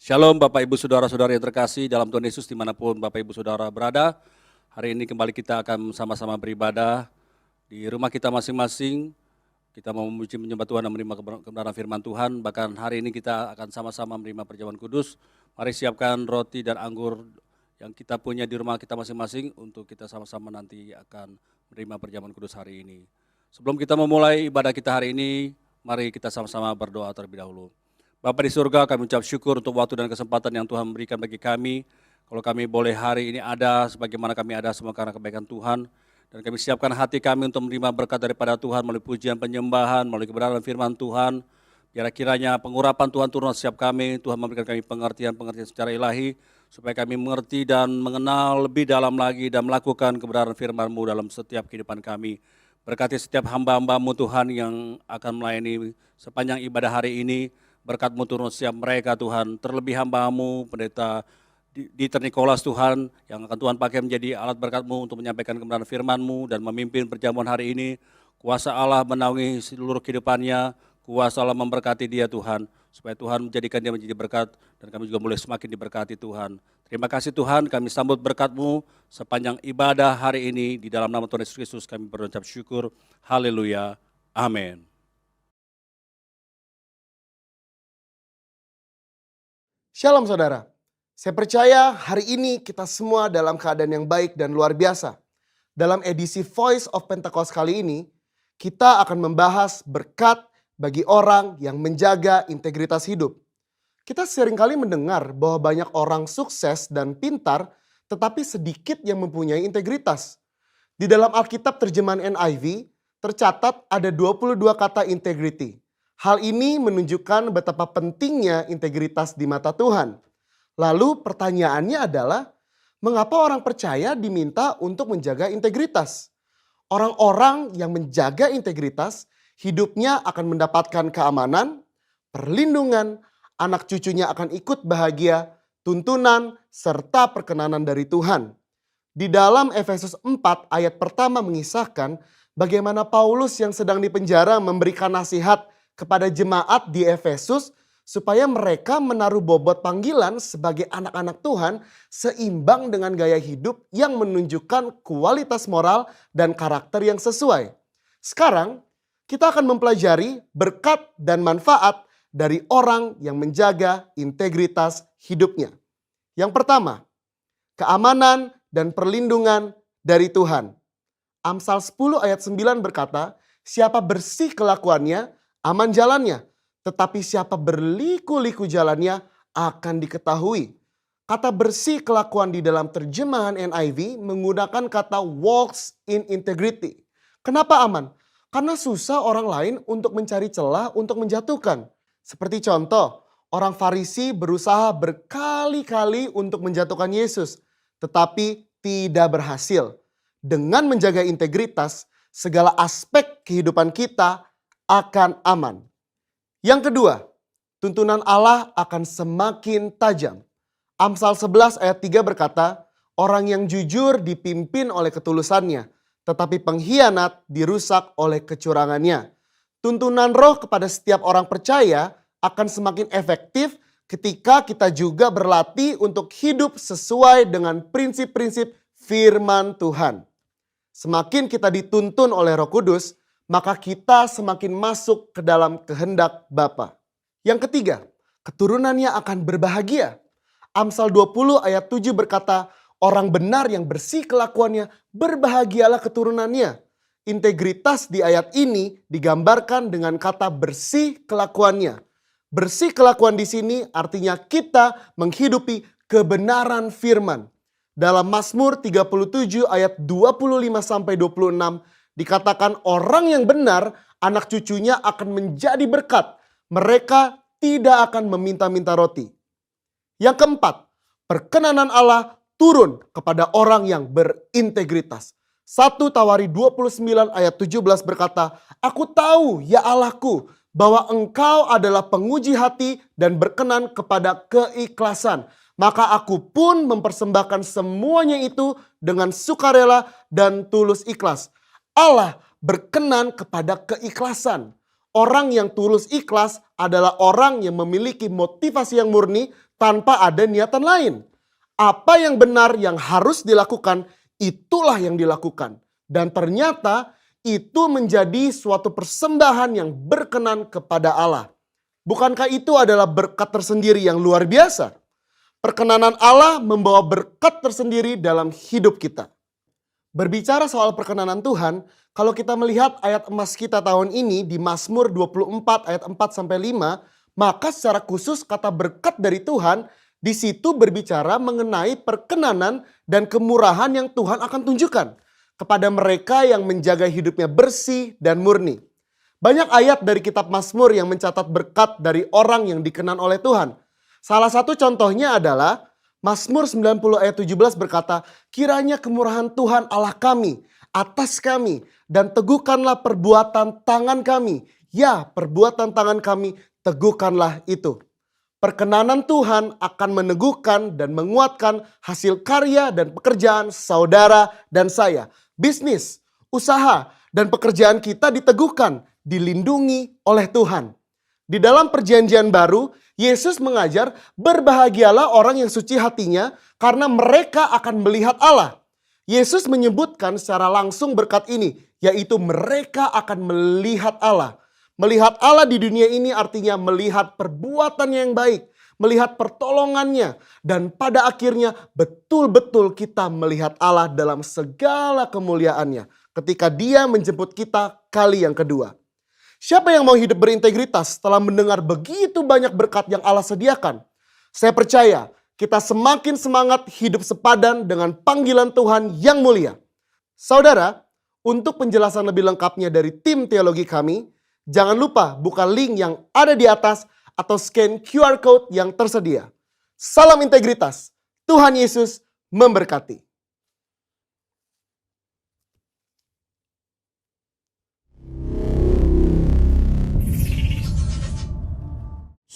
Shalom Bapak Ibu Saudara-saudara yang terkasih dalam Tuhan Yesus dimanapun Bapak Ibu Saudara berada. Hari ini kembali kita akan sama-sama beribadah di rumah kita masing-masing. Kita mau memuji menyembah Tuhan dan menerima kebenaran firman Tuhan. Bahkan hari ini kita akan sama-sama menerima perjamuan kudus. Mari siapkan roti dan anggur yang kita punya di rumah kita masing-masing untuk kita sama-sama nanti akan menerima perjamuan kudus hari ini. Sebelum kita memulai ibadah kita hari ini, mari kita sama-sama berdoa terlebih dahulu. Bapa di surga, kami ucap syukur untuk waktu dan kesempatan yang Tuhan berikan bagi kami. Kalau kami boleh hari ini ada, sebagaimana kami ada semua karena kebaikan Tuhan. Dan kami siapkan hati kami untuk menerima berkat daripada Tuhan melalui pujian penyembahan, melalui kebenaran firman Tuhan. Biar kiranya pengurapan Tuhan turun setiap kami, Tuhan memberikan kami pengertian-pengertian secara ilahi, supaya kami mengerti dan mengenal lebih dalam lagi dan melakukan kebenaran firman-Mu dalam setiap kehidupan kami. Berkati setiap hamba-hamba-Mu Tuhan yang akan melayani sepanjang ibadah hari ini. Berkat-Mu turun setiap mereka Tuhan, terlebih hamba-Mu, pendeta Dieter Nicholas Tuhan, yang akan Tuhan pakai menjadi alat berkat-Mu untuk menyampaikan kebenaran firman-Mu dan memimpin perjamuan hari ini. Kuasa Allah menaungi seluruh kehidupannya, kuasa Allah memberkati dia Tuhan, supaya Tuhan menjadikan dia menjadi berkat, dan kami juga boleh semakin diberkati Tuhan. Terima kasih Tuhan, kami sambut berkat-Mu sepanjang ibadah hari ini, di dalam nama Tuhan Yesus Kristus kami berucap syukur, haleluya, amin. Shalom saudara, saya percaya hari ini kita semua dalam keadaan yang baik dan luar biasa. Dalam edisi Voice of Pentecost kali ini, kita akan membahas berkat bagi orang yang menjaga integritas hidup. Kita seringkali mendengar bahwa banyak orang sukses dan pintar, tetapi sedikit yang mempunyai integritas. Di dalam Alkitab terjemahan NIV, tercatat ada 22 kata integrity. Hal ini menunjukkan betapa pentingnya integritas di mata Tuhan. Lalu pertanyaannya adalah, mengapa orang percaya diminta untuk menjaga integritas? Orang-orang yang menjaga integritas, hidupnya akan mendapatkan keamanan, perlindungan, anak cucunya akan ikut bahagia, tuntunan, serta perkenanan dari Tuhan. Di dalam Efesus 4 ayat pertama mengisahkan bagaimana Paulus yang sedang dipenjara memberikan nasihat kepada jemaat di Efesus supaya mereka menaruh bobot panggilan sebagai anak-anak Tuhan seimbang dengan gaya hidup yang menunjukkan kualitas moral dan karakter yang sesuai. Sekarang kita akan mempelajari berkat dan manfaat dari orang yang menjaga integritas hidupnya. Yang pertama, keamanan dan perlindungan dari Tuhan. Amsal 10 ayat 9 berkata, siapa bersih kelakuannya, aman jalannya, tetapi siapa berliku-liku jalannya akan diketahui. Kata bersih kelakuan di dalam terjemahan NIV menggunakan kata walks in integrity. Kenapa aman? Karena susah orang lain untuk mencari celah untuk menjatuhkan. Seperti contoh, orang Farisi berusaha berkali-kali untuk menjatuhkan Yesus, tetapi tidak berhasil. Dengan menjaga integritas, segala aspek kehidupan kita akan aman. Yang kedua, tuntunan Allah akan semakin tajam. Amsal 11 ayat 3 berkata, orang yang jujur dipimpin oleh ketulusannya, tetapi pengkhianat dirusak oleh kecurangannya. Tuntunan roh kepada setiap orang percaya akan semakin efektif ketika kita juga berlatih untuk hidup sesuai dengan prinsip-prinsip firman Tuhan. Semakin kita dituntun oleh Roh Kudus, maka kita semakin masuk ke dalam kehendak Bapa. Yang ketiga, keturunannya akan berbahagia. Amsal 20 ayat 7 berkata, orang benar yang bersih kelakuannya, berbahagialah keturunannya. Integritas di ayat ini digambarkan dengan kata bersih kelakuannya. Bersih kelakuan di sini artinya kita menghidupi kebenaran firman. Dalam Mazmur 37 ayat 25-26 dikatakan orang yang benar, anak cucunya akan menjadi berkat. Mereka tidak akan meminta-minta roti. Yang keempat, perkenanan Allah turun kepada orang yang berintegritas. 1 Tawari 29 ayat 17 berkata, aku tahu ya Allahku bahwa engkau adalah penguji hati dan berkenan kepada keikhlasan. Maka aku pun mempersembahkan semuanya itu dengan sukarela dan tulus ikhlas. Allah berkenan kepada keikhlasan. Orang yang tulus ikhlas adalah orang yang memiliki motivasi yang murni tanpa ada niatan lain. Apa yang benar yang harus dilakukan, itulah yang dilakukan. Dan ternyata itu menjadi suatu persembahan yang berkenan kepada Allah. Bukankah itu adalah berkat tersendiri yang luar biasa? Perkenanan Allah membawa berkat tersendiri dalam hidup kita. Berbicara soal perkenanan Tuhan, kalau kita melihat ayat emas kita tahun ini di Mazmur 24 ayat 4-5, maka secara khusus kata berkat dari Tuhan di situ berbicara mengenai perkenanan dan kemurahan yang Tuhan akan tunjukkan kepada mereka yang menjaga hidupnya bersih dan murni. Banyak ayat dari kitab Mazmur yang mencatat berkat dari orang yang dikenan oleh Tuhan. Salah satu contohnya adalah Mazmur 90 ayat 17 berkata, kiranya kemurahan Tuhan Allah kami atas kami dan teguhkanlah perbuatan tangan kami. Ya, perbuatan tangan kami teguhkanlah itu. Perkenanan Tuhan akan meneguhkan dan menguatkan hasil karya dan pekerjaan saudara dan saya. Bisnis, usaha, dan pekerjaan kita diteguhkan, dilindungi oleh Tuhan. Di dalam perjanjian baru, Yesus mengajar berbahagialah orang yang suci hatinya karena mereka akan melihat Allah. Yesus menyebutkan secara langsung berkat ini, yaitu mereka akan melihat Allah. Melihat Allah di dunia ini artinya melihat perbuatannya yang baik, melihat pertolongannya, dan pada akhirnya betul-betul kita melihat Allah dalam segala kemuliaannya ketika Dia menjemput kita kali yang kedua. Siapa yang mau hidup berintegritas setelah mendengar begitu banyak berkat yang Allah sediakan? Saya percaya kita semakin semangat hidup sepadan dengan panggilan Tuhan yang mulia. Saudara, untuk penjelasan lebih lengkapnya dari tim teologi kami, jangan lupa buka link yang ada di atas atau scan QR code yang tersedia. Salam integritas, Tuhan Yesus memberkati.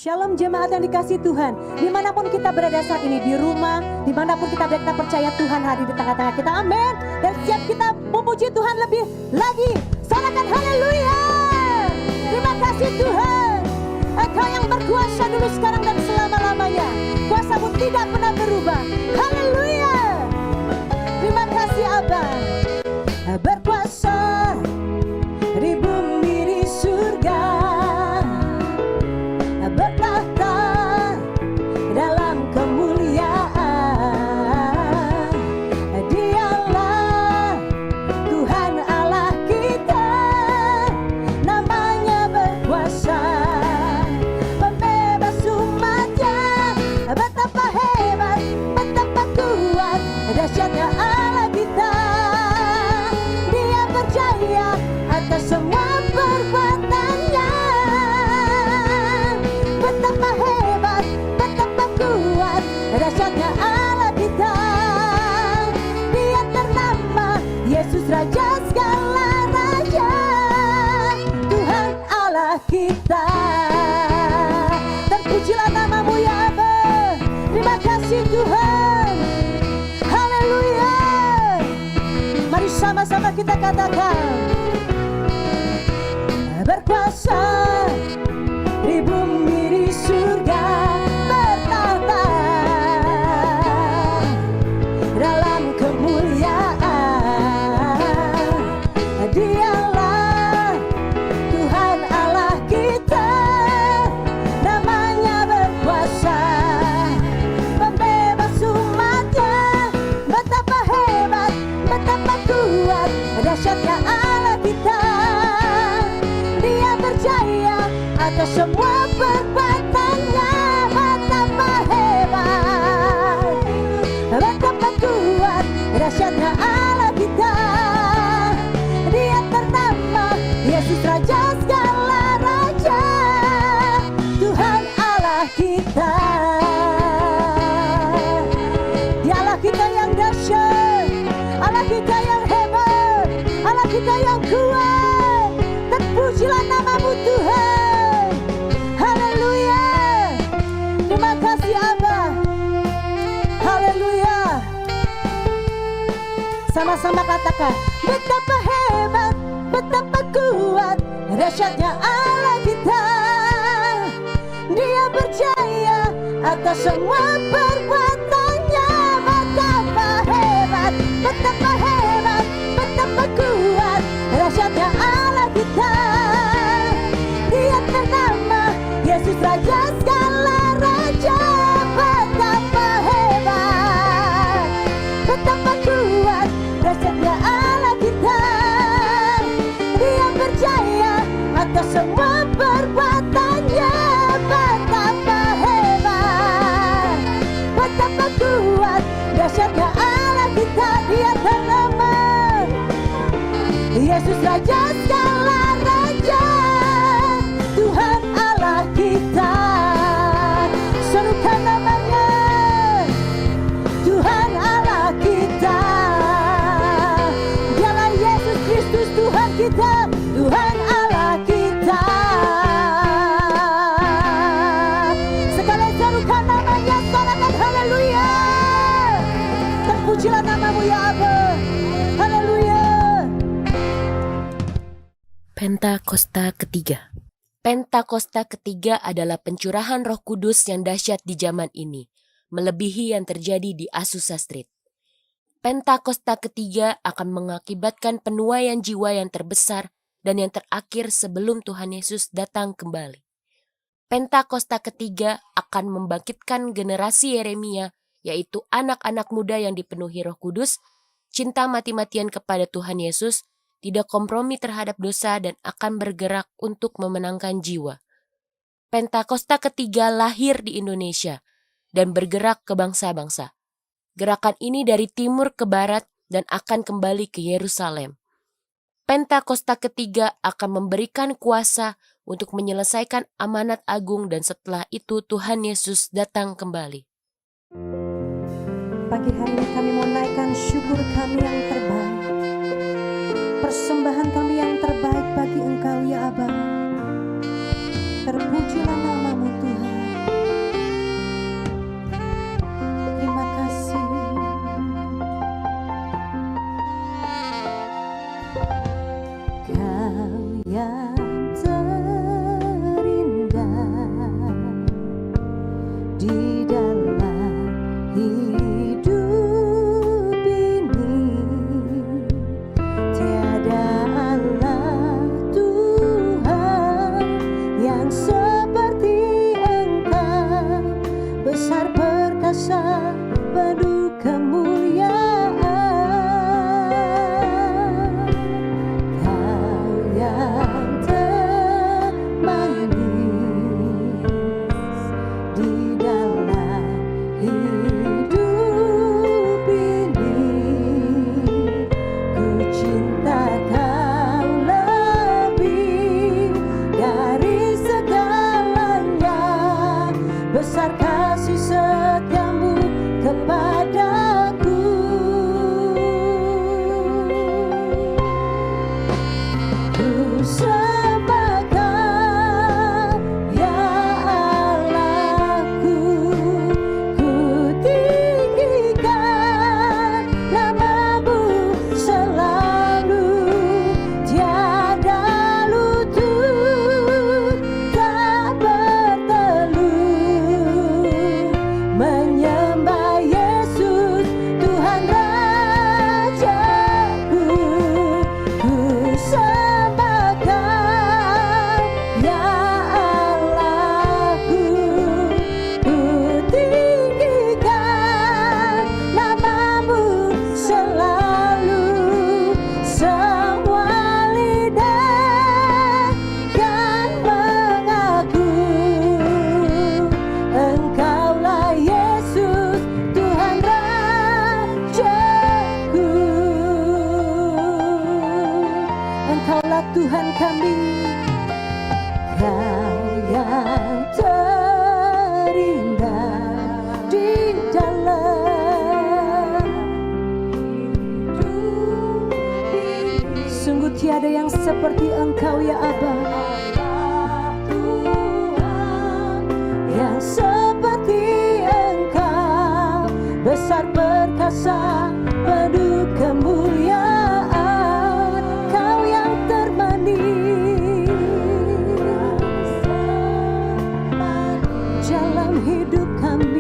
Shalom jemaat yang dikasih Tuhan, dimanapun kita berada saat ini, di rumah, dimanapun kita berada, kita percaya Tuhan hadir di tengah-tengah kita, amin. Dan siap kita memuji Tuhan lebih lagi, sorakan haleluya. Terima kasih Tuhan, Engkau yang berkuasa dulu, sekarang, dan selama-lamanya. Kuasa-Mu tidak pernah berubah, haleluya. Terima kasih Abba, berkuasa di bumi di surga, bertahta dalam kemuliaan. Dialah Tuhan Allah kita, namanya berkuasa, pembebas umatnya. Betapa hebat, betapa kuat, dahsyatnya Allah kita. Dia percaya atas semua perbuatannya. Betapa hebat, betapa kuat, dahsyatnya Allah kita. Dia ternama Yesus Raja segala raja, Tuhan Allah kita. Terpujilah nama-Mu ya Aba. Terima kasih Tuhan, haleluya. Mari sama-sama kita katakan, berkuasa di bumi di surga, bertahta dalam kemuliaan. Dialah Tuhan Allah kita, namanya berkuasa, pembebas umatnya. Betapa hebat, betapa kuat, dahsyatnya Allah kita. Dia percaya atas semua perbuatannya. Betapa hebat, betapa kuat, dahsyatnya Allah kita. Dia ternama Yesus Raja segala raja, Tuhan Allah kita. Dialah kita yang dahsyat, Allah kita yang hebat, Allah kita yang kuat. Terpujilah nama-Mu Tuhan, haleluya. Terima kasih Abba, haleluya. Sama-sama katakan, betapa hebat, betapa kuat, dahsyatnya Allah atas semua perbuatannya. Betapa hebat, betapa hebat, betapa kuat dahsyatnya Allah kita. Dia ternama Yesus Raja segala raja. Betapa hebat, betapa kuat dahsyatnya Allah kita. Dia percaya atas semua perbuatannya. Betapa hebat, betapa kuat dahsyatnya Allah kita. Dia ternama Yesus Raja segala raja, Tuhan Allah kita. Serukan namanya, Tuhan Allah kita. Dialah Yesus Kristus Tuhan kita, Tuhan Allah kita. Sekalian serukan namanya, sorakan haleluya. Terpujilah namamu ya Aba, haleluya. Pentakosta ketiga. Pentakosta ketiga adalah pencurahan Roh Kudus yang dahsyat di zaman ini, melebihi yang terjadi di Azusa Street. Pentakosta ketiga akan mengakibatkan penuaian jiwa yang terbesar dan yang terakhir sebelum Tuhan Yesus datang kembali. Pentakosta ketiga akan membangkitkan generasi Yeremia, yaitu anak-anak muda yang dipenuhi Roh Kudus, cinta mati-matian kepada Tuhan Yesus, tidak kompromi terhadap dosa dan akan bergerak untuk memenangkan jiwa. Pentakosta ketiga lahir di Indonesia dan bergerak ke bangsa-bangsa. Gerakan ini dari timur ke barat dan akan kembali ke Yerusalem. Pentakosta ketiga akan memberikan kuasa untuk menyelesaikan amanat agung dan setelah itu Tuhan Yesus datang kembali. Pagi hari ini kami mau naikkan syukur kami yang terbaik, persembahan kami yang terbaik bagi Engkau ya Aba. Terpujilah namamu Tuhan. Terima kasih. Kau yang terindah di dalam hidup ini, tiada Allah Tuhan yang seperti Engkau, besar perkasa penuh kemuliaan. Kau yang termanis di dalam hidup ini, ku cinta Kau lebih dari segalanya, besar kasih setiamu kepadaku. Ku sembah Kau ya Allahku, ku tinggikan namamu selalu, tiada lutut tak bertelut, menyembah Yesus Tuhan Rajaku. Ku sembah Kau ya Allahku, ku tinggikan namamu selalu, semua lidah kan mengaku Engkaulah Yesus Tuhan Rajaku. Engkaulah Tuhan kami, Kau yang terindah di dalam hidup ini. Sungguh tiada yang seperti Engkau ya Aba, Tuhan yang seperti Engkau, besar perkasa penuh kemuliaan. Kau yang termanis dalam hidup kami.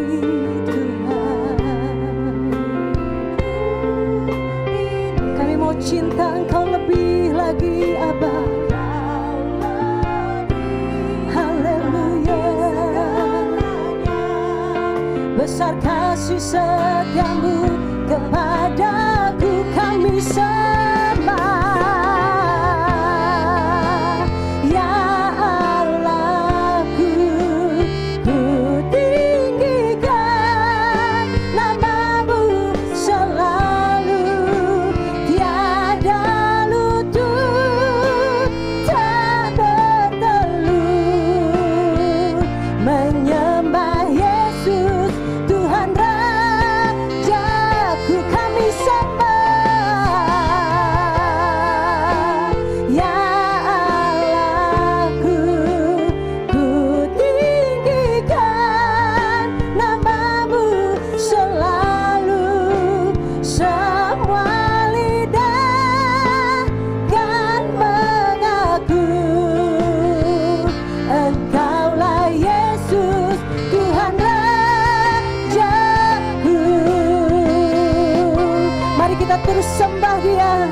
besar kasih setiamu kepadaku, kami sembah. Ya Allahku, ku tinggikan namamu selalu, tiada lutut tak bertelut, menyembah Yesus Tuhan Rajaku, kami sembah. Ya Allahku, ku tinggikan namamu selalu, semua lidah kan mengaku Engkaulah Yesus Tuhan Rajaku. Mari kita terus sembah Dia,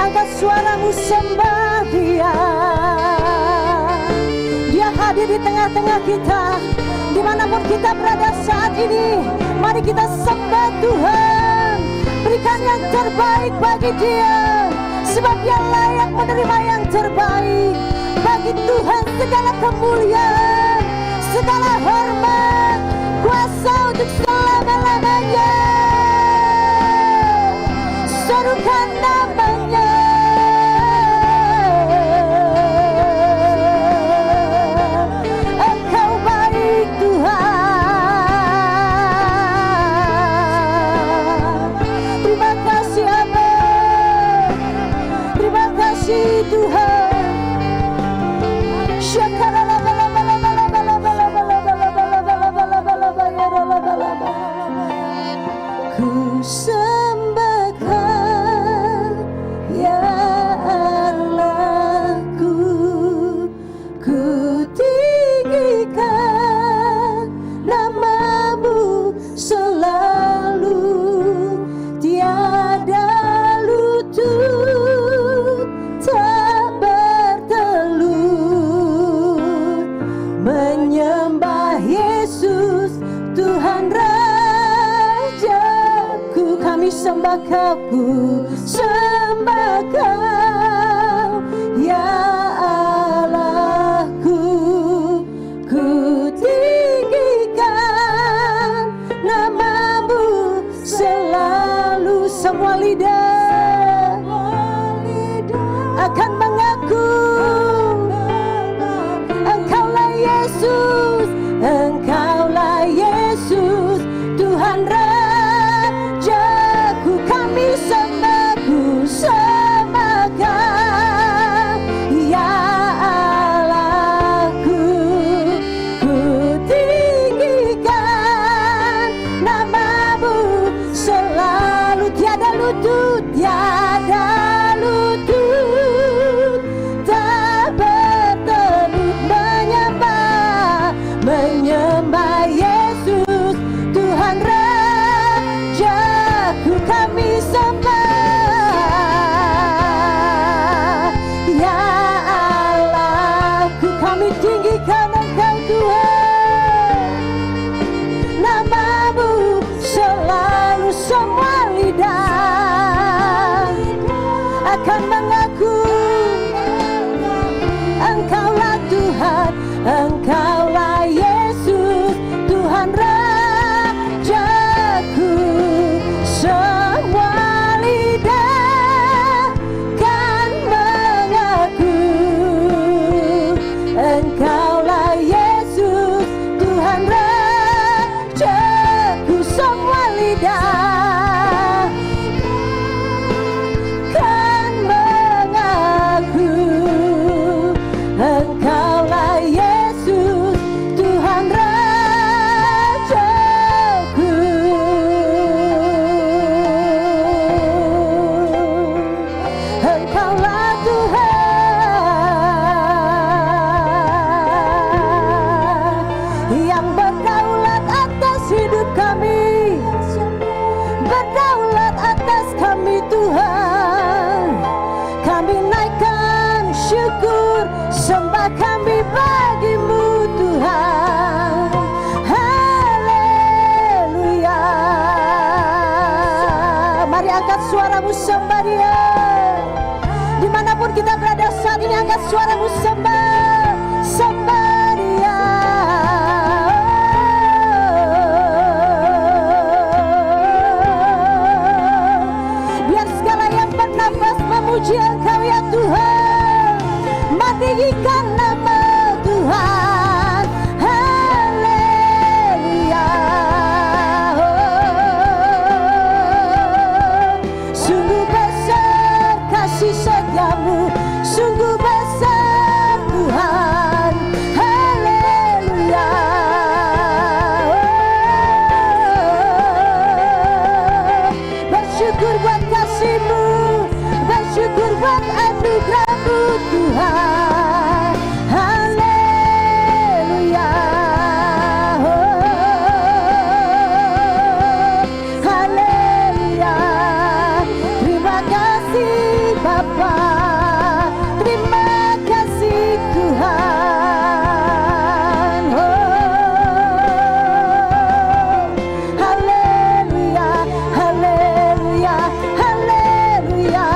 angkat suaramu sembah Dia. Dia hadir di tengah-tengah kita, dimanapun kita berada saat ini. Mari kita sembah Tuhan, berikan yang terbaik bagi Dia, sebab Dia layak menerima yang terbaik. Bagi Tuhan segala kemuliaan, segala hormat, kuasa untuk selama-lamanya. Serukan namanya. Engkau baik Tuhan. Terima kasih Abah, terima kasih Tuhan. Ku sembahkan ya Allahku, ku tinggikan namamu selalu, tiada lutut tak bertelut, menyembah Yesus Tuhan Rajaku, kami sembah Kau, ku sembah Kau ya Allahku, ku tinggikan namamu selalu, semua lidah akan mengaku Engkaulah Yesus, Engkaulah Yesus Tuhan Rajaku, kami sembah, ku sembah Kau ya Allahku, ku tinggikan namamu selalu, tiada lutut, tiada lutut tak bertelut, menyembah Yesus Tuhan Rajaku, kami sembah. Ya Allahku, kami tinggikan Engkau Tuhan, namamu selalu, semua lidah akan mengaku Engkaulah Tuhan, Engkaulah Yesus Tuhan Rajaku, semua lidah kan mengaku Engkaulah Yesus Tuhan Rajaku, semua lidah kan mengaku Engkaulah Yesus Tuhan Rajaku. Engkaulah Tuhan yang berdaulat atas hidup kami, berdaulat atas kami Tuhan. Kami naikkan syukur sembah kami bagimu Tuhan. Haleluya. angkat suaramu, sembah Dia. Dimanapun kita berada saat ini, angkat suaramu, sembah, sembah Dia. Biar segala yang bernafas memuji Engkau ya Tuhan, meninggikan nama Tuhan. Haleluya. Sungguh besar kasih setiamu, sungguh besar Tuhan. Haleluya. Bersyukur buat kasih-Mu, bersyukur buat anugerah-Mu Tuhan. Haleluya. Haleluya. Terima kasih Bapa, terima kasih Tuhan. Haleluya, haleluya, haleluya.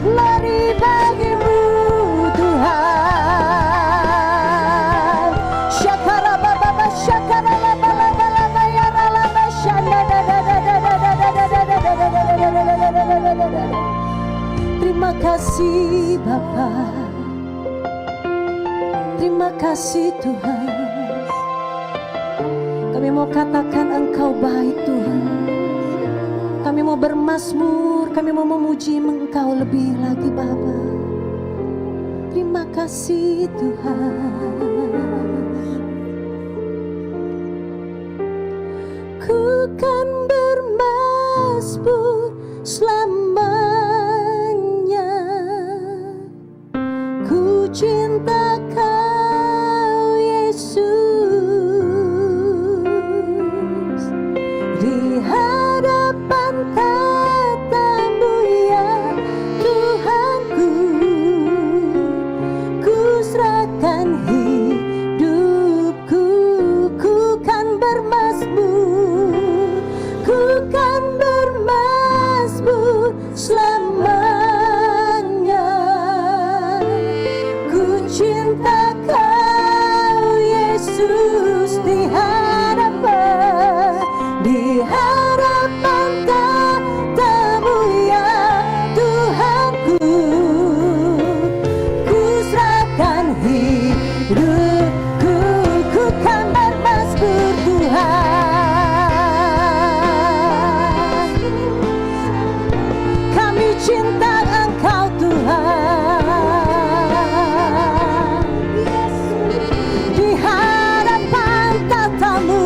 Glory bagimu Tuhan. Syakara baba, syakara laba laba laba ya laba syanda da da da da da da da da da da da. Terima kasih Bapa, terima kasih Tuhan. Kami mau katakan Engkau baik Tuhan. Kami mau bermazmur, kami mau memuji Engkau lebih lagi Bapa. Terima kasih Tuhan. Ku kan bermazmur selamanya. Ku cinta Kau Yesus. Di hadapan tatamu ya Tuhanku, ku serahkan hidupku. Ku kan bermazmur, ku kan bermazmur selamanya. Ku cinta Kau Yesus. Di hadapan tatamu ya Tuhanku, ku serahkan hidupku. Ku kan bermazmur Tuhan. Kami cinta Engkau Tuhan. Di hadapan tatamu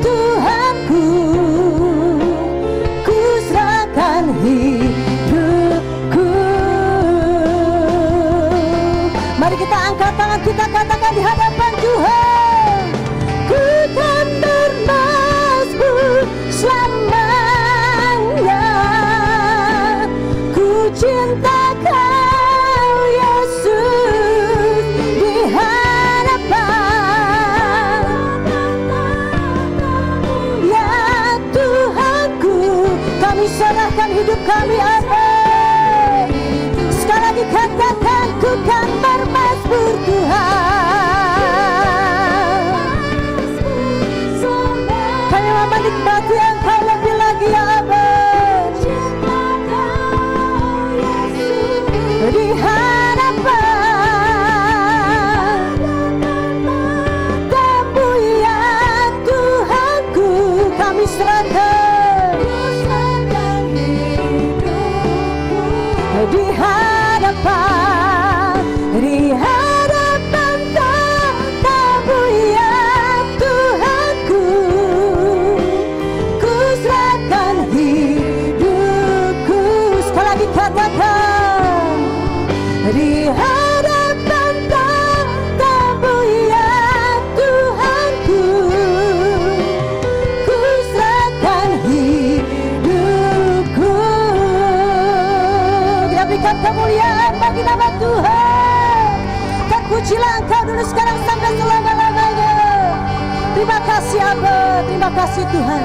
Tuhanku, ku serahkan hidupku. Mari kita angkat tangan, kita katakan di hadapan Tuhan. Ku kan bermazmur selama Terima kasih Tuhan.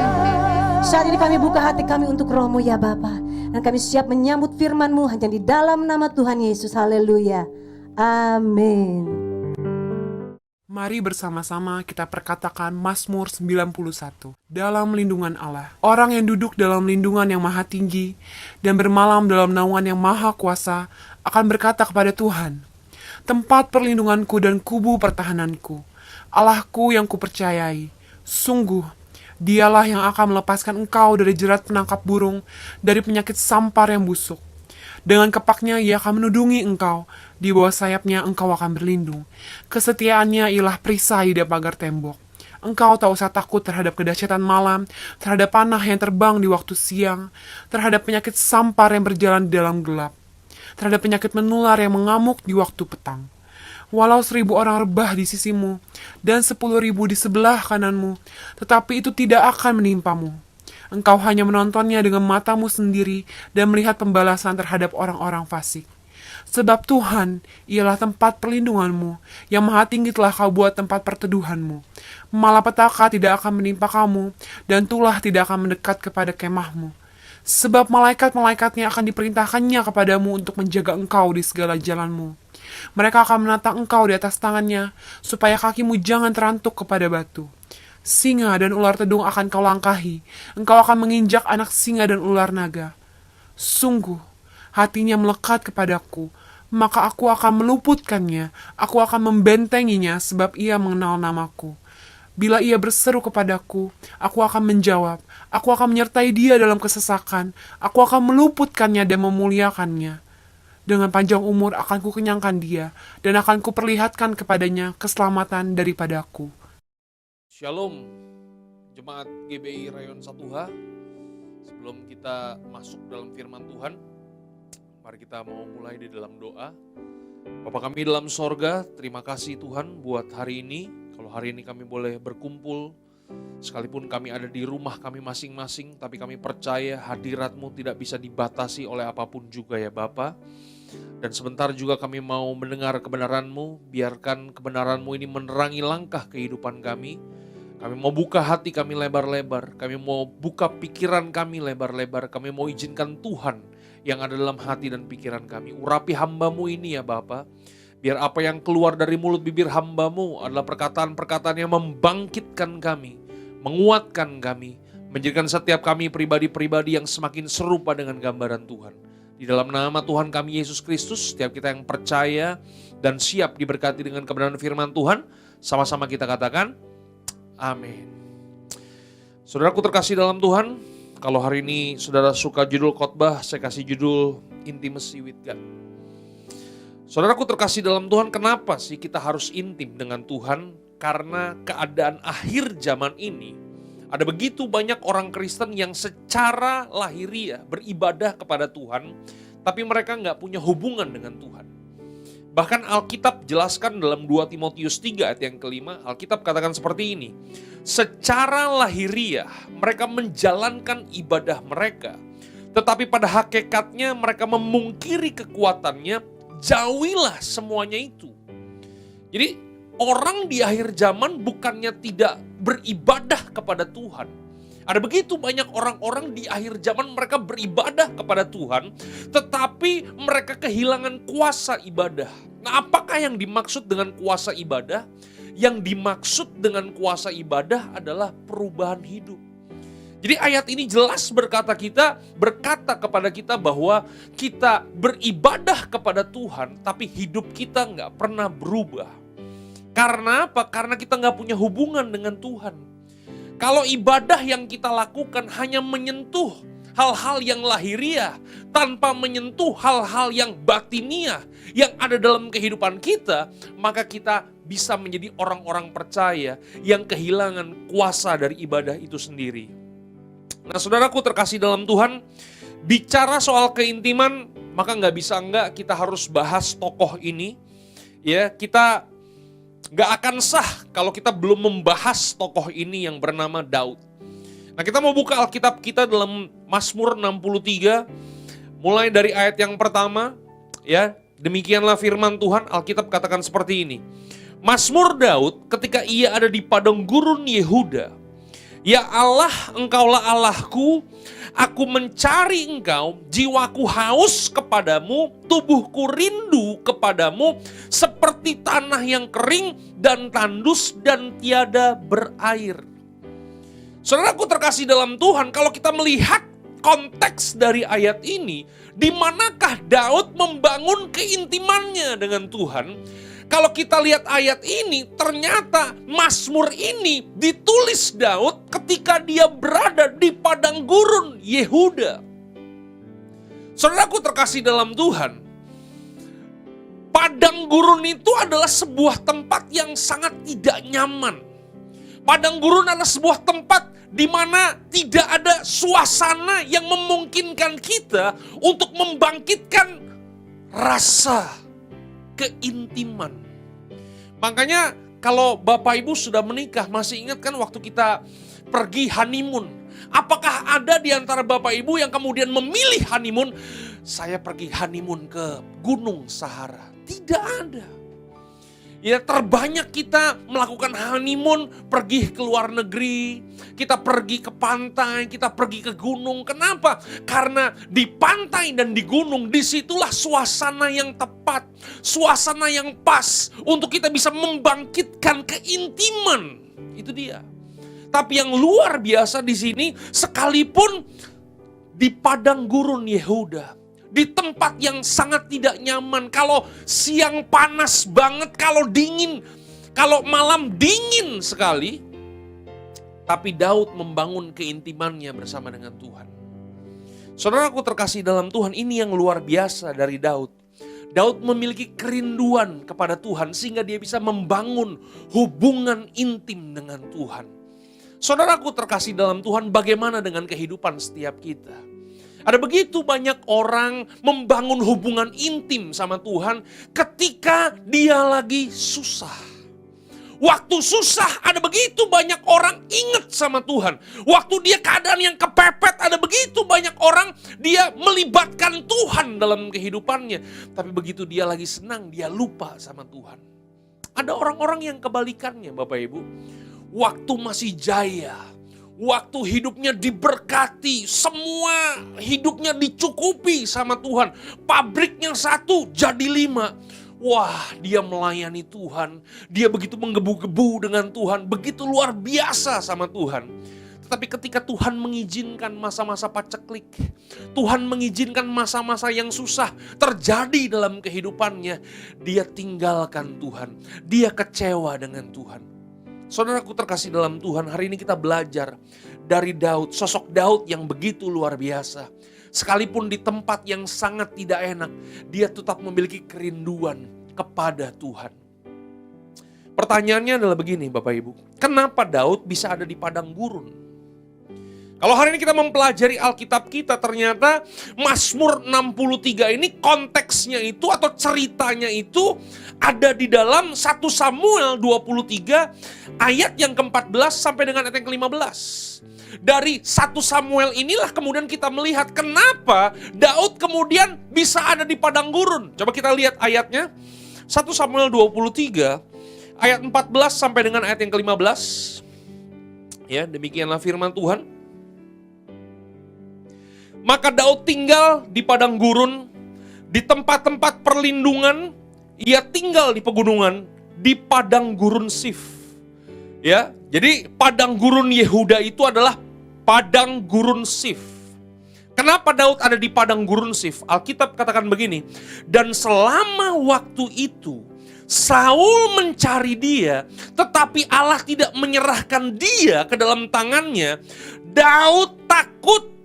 Saat ini kami buka hati kami untuk roh-Mu ya Bapa. Dan kami siap menyambut firman-Mu hanya di dalam nama Tuhan Yesus. Haleluya. Amin. Mari bersama-sama kita perkatakan Mazmur 91. Dalam lindungan Allah. Orang yang duduk dalam lindungan yang maha tinggi dan bermalam dalam naungan yang maha kuasa akan berkata kepada Tuhan, tempat perlindunganku dan kubu pertahananku, Allahku yang kupercayai. Sungguh, Dialah yang akan melepaskan engkau dari jerat penangkap burung, dari penyakit sampar yang busuk. Dengan kepaknya ia akan menudungi engkau, di bawah sayapnya engkau akan berlindung. Kesetiaannya ialah perisai di pagar tembok. Engkau tak usah takut terhadap kedahsyatan malam, terhadap panah yang terbang di waktu siang, terhadap penyakit sampar yang berjalan di dalam gelap, terhadap penyakit menular yang mengamuk di waktu petang. Walau 1.000 orang rebah di sisimu, dan 10.000 di sebelah kananmu, tetapi itu tidak akan menimpamu. Engkau hanya menontonnya dengan matamu sendiri dan melihat pembalasan terhadap orang-orang fasik. Sebab Tuhan ialah tempat perlindunganmu, yang maha tinggi telah kau buat tempat perteduhanmu. Malapetaka tidak akan menimpa kamu, dan tulah tidak akan mendekat kepada kemahmu. Sebab malaikat-malaikatnya akan diperintahkannya kepadamu untuk menjaga engkau di segala jalanmu. Mereka akan menatang engkau di atas tangannya, supaya kakimu jangan terantuk kepada batu. Singa dan ular tedung akan kau langkahi, engkau akan menginjak anak singa dan ular naga. Sungguh, hatinya melekat kepadaku, maka aku akan meluputkannya, aku akan membentenginya sebab ia mengenal namaku. Bila ia berseru kepadaku, aku akan menjawab, aku akan menyertai dia dalam kesesakan, aku akan meluputkannya dan memuliakannya. Dengan panjang umur akan kukenyangkan dia, dan akan kuperlihatkan kepadanya keselamatan daripadaku. Shalom, Jemaat GBI Rayon 1H. Sebelum kita masuk dalam firman Tuhan, mari kita mau mulai di dalam doa. Bapa kami dalam sorga, terima kasih Tuhan buat hari ini. Kalau hari ini kami boleh berkumpul, sekalipun kami ada di rumah kami masing-masing, tapi kami percaya hadirat-Mu tidak bisa dibatasi oleh apapun juga ya Bapa. Dan sebentar juga kami mau mendengar kebenaran-Mu, biarkan kebenaran-Mu ini menerangi langkah kehidupan kami. Kami mau buka hati kami lebar-lebar, kami mau buka pikiran kami lebar-lebar, kami mau izinkan Tuhan yang ada dalam hati dan pikiran kami. Urapi hamba-Mu ini ya Bapa, biar apa yang keluar dari mulut bibir hamba-Mu adalah perkataan-perkataan yang membangkitkan kami, menguatkan kami, menjadikan setiap kami pribadi-pribadi yang semakin serupa dengan gambaran Tuhan. Di dalam nama Tuhan kami Yesus Kristus, setiap kita yang percaya dan siap diberkati dengan kebenaran firman Tuhan, sama-sama kita katakan, amin. Saudaraku terkasih dalam Tuhan, kalau hari ini saudara suka judul khotbah, saya kasih judul Intimacy with God. Saudaraku terkasih dalam Tuhan, kenapa sih kita harus intim dengan Tuhan? Karena keadaan akhir zaman ini, ada begitu banyak orang Kristen yang secara lahiriah beribadah kepada Tuhan, tapi mereka nggak punya hubungan dengan Tuhan. Bahkan Alkitab jelaskan dalam 2 Timotius 3 ayat yang kelima, Alkitab katakan seperti ini. Secara lahiriah mereka menjalankan ibadah mereka, tetapi pada hakikatnya mereka memungkiri kekuatannya, jauhilah semuanya itu. Jadi orang di akhir zaman bukannya tidak beribadah kepada Tuhan. Ada begitu banyak orang-orang di akhir zaman mereka beribadah kepada Tuhan, tetapi mereka kehilangan kuasa ibadah. Nah, apakah yang dimaksud dengan kuasa ibadah? Yang dimaksud dengan kuasa ibadah adalah perubahan hidup. Jadi ayat ini jelas berkata kepada kita bahwa kita beribadah kepada Tuhan, tapi hidup kita nggak pernah berubah. Karena apa? Karena kita nggak punya hubungan dengan Tuhan. Kalau ibadah yang kita lakukan hanya menyentuh hal-hal yang lahiriah, tanpa menyentuh hal-hal yang batiniah yang ada dalam kehidupan kita, maka kita bisa menjadi orang-orang percaya yang kehilangan kuasa dari ibadah itu sendiri. Nah, saudaraku terkasih dalam Tuhan, bicara soal keintiman, maka nggak bisa enggak kita harus bahas tokoh ini. Ya, kita gak akan sah kalau kita belum membahas tokoh ini yang bernama Daud. Nah, kita mau buka Alkitab kita dalam Mazmur 63, mulai dari ayat yang pertama. Ya, demikianlah firman Tuhan. Alkitab katakan seperti ini. Mazmur Daud ketika ia ada di padang gurun Yehuda. Ya Allah, Engkaulah Allahku, aku mencari Engkau, jiwaku haus kepadamu, tubuhku rindu kepadamu, seperti tanah yang kering dan tandus dan tiada berair. Saudaraku terkasih dalam Tuhan, kalau kita melihat konteks dari ayat ini, di manakah Daud membangun keintimannya dengan Tuhan? Kalau kita lihat ayat ini, ternyata Mazmur ini ditulis Daud ketika dia berada di padang gurun Yehuda. Saudaraku terkasih dalam Tuhan, padang gurun itu adalah sebuah tempat yang sangat tidak nyaman. Padang gurun adalah sebuah tempat di mana tidak ada suasana yang memungkinkan kita untuk membangkitkan rasa keintiman. Makanya kalau Bapak Ibu sudah menikah, masih ingat kan waktu kita pergi honeymoon? Apakah ada di antara Bapak Ibu yang kemudian memilih honeymoon? Saya pergi honeymoon ke Gunung Sahara. Tidak ada. Ya, terbanyak kita melakukan honeymoon, pergi ke luar negeri, kita pergi ke pantai, kita pergi ke gunung. Kenapa? Karena di pantai dan di gunung, disitulah suasana yang tepat, suasana yang pas untuk kita bisa membangkitkan keintiman. Itu dia. Tapi yang luar biasa di sini, sekalipun di padang gurun Yehuda, di tempat yang sangat tidak nyaman, kalau siang panas banget, kalau dingin, kalau malam dingin sekali, tapi Daud membangun keintimannya bersama dengan Tuhan. Saudaraku terkasih dalam Tuhan, ini yang luar biasa dari Daud. Daud memiliki kerinduan kepada Tuhan sehingga dia bisa membangun hubungan intim dengan Tuhan. Saudaraku terkasih dalam Tuhan, bagaimana dengan kehidupan setiap kita? Ada begitu banyak orang membangun hubungan intim sama Tuhan ketika dia lagi susah. Waktu susah ada begitu banyak orang ingat sama Tuhan. Waktu dia keadaan yang kepepet ada begitu banyak orang dia melibatkan Tuhan dalam kehidupannya. Tapi begitu dia lagi senang dia lupa sama Tuhan. Ada orang-orang yang kebalikannya Bapak Ibu. Waktu masih jaya, waktu hidupnya diberkati, semua hidupnya dicukupi sama Tuhan. Pabriknya 1 jadi 5. Wah, dia melayani Tuhan. Dia begitu menggebu-gebu dengan Tuhan. Begitu luar biasa sama Tuhan. Tetapi ketika Tuhan mengizinkan masa-masa paceklik, Tuhan mengizinkan masa-masa yang susah terjadi dalam kehidupannya, dia tinggalkan Tuhan. Dia kecewa dengan Tuhan. Saudaraku terkasih dalam Tuhan, hari ini kita belajar dari Daud, sosok Daud yang begitu luar biasa. Sekalipun di tempat yang sangat tidak enak, dia tetap memiliki kerinduan kepada Tuhan. Pertanyaannya adalah begini Bapak Ibu, kenapa Daud bisa ada di padang gurun? Kalau hari ini kita mempelajari Alkitab kita, ternyata Mazmur 63 ini konteksnya itu atau ceritanya itu ada di dalam 1 Samuel 23 ayat yang ke-14 sampai dengan ayat yang ke-15. Dari 1 Samuel inilah kemudian kita melihat kenapa Daud kemudian bisa ada di padang gurun. Coba kita lihat ayatnya. 1 Samuel 23 ayat 14 sampai dengan ayat yang ke-15. Ya, demikianlah firman Tuhan. Maka Daud tinggal di padang gurun, di tempat-tempat perlindungan, ia tinggal di pegunungan, di padang gurun Sif. Ya, jadi padang gurun Yehuda itu adalah padang gurun Sif. Kenapa Daud ada di padang gurun Sif? Alkitab katakan begini, dan selama waktu itu Saul mencari dia, tetapi Allah tidak menyerahkan dia ke dalam tangannya. Daud takut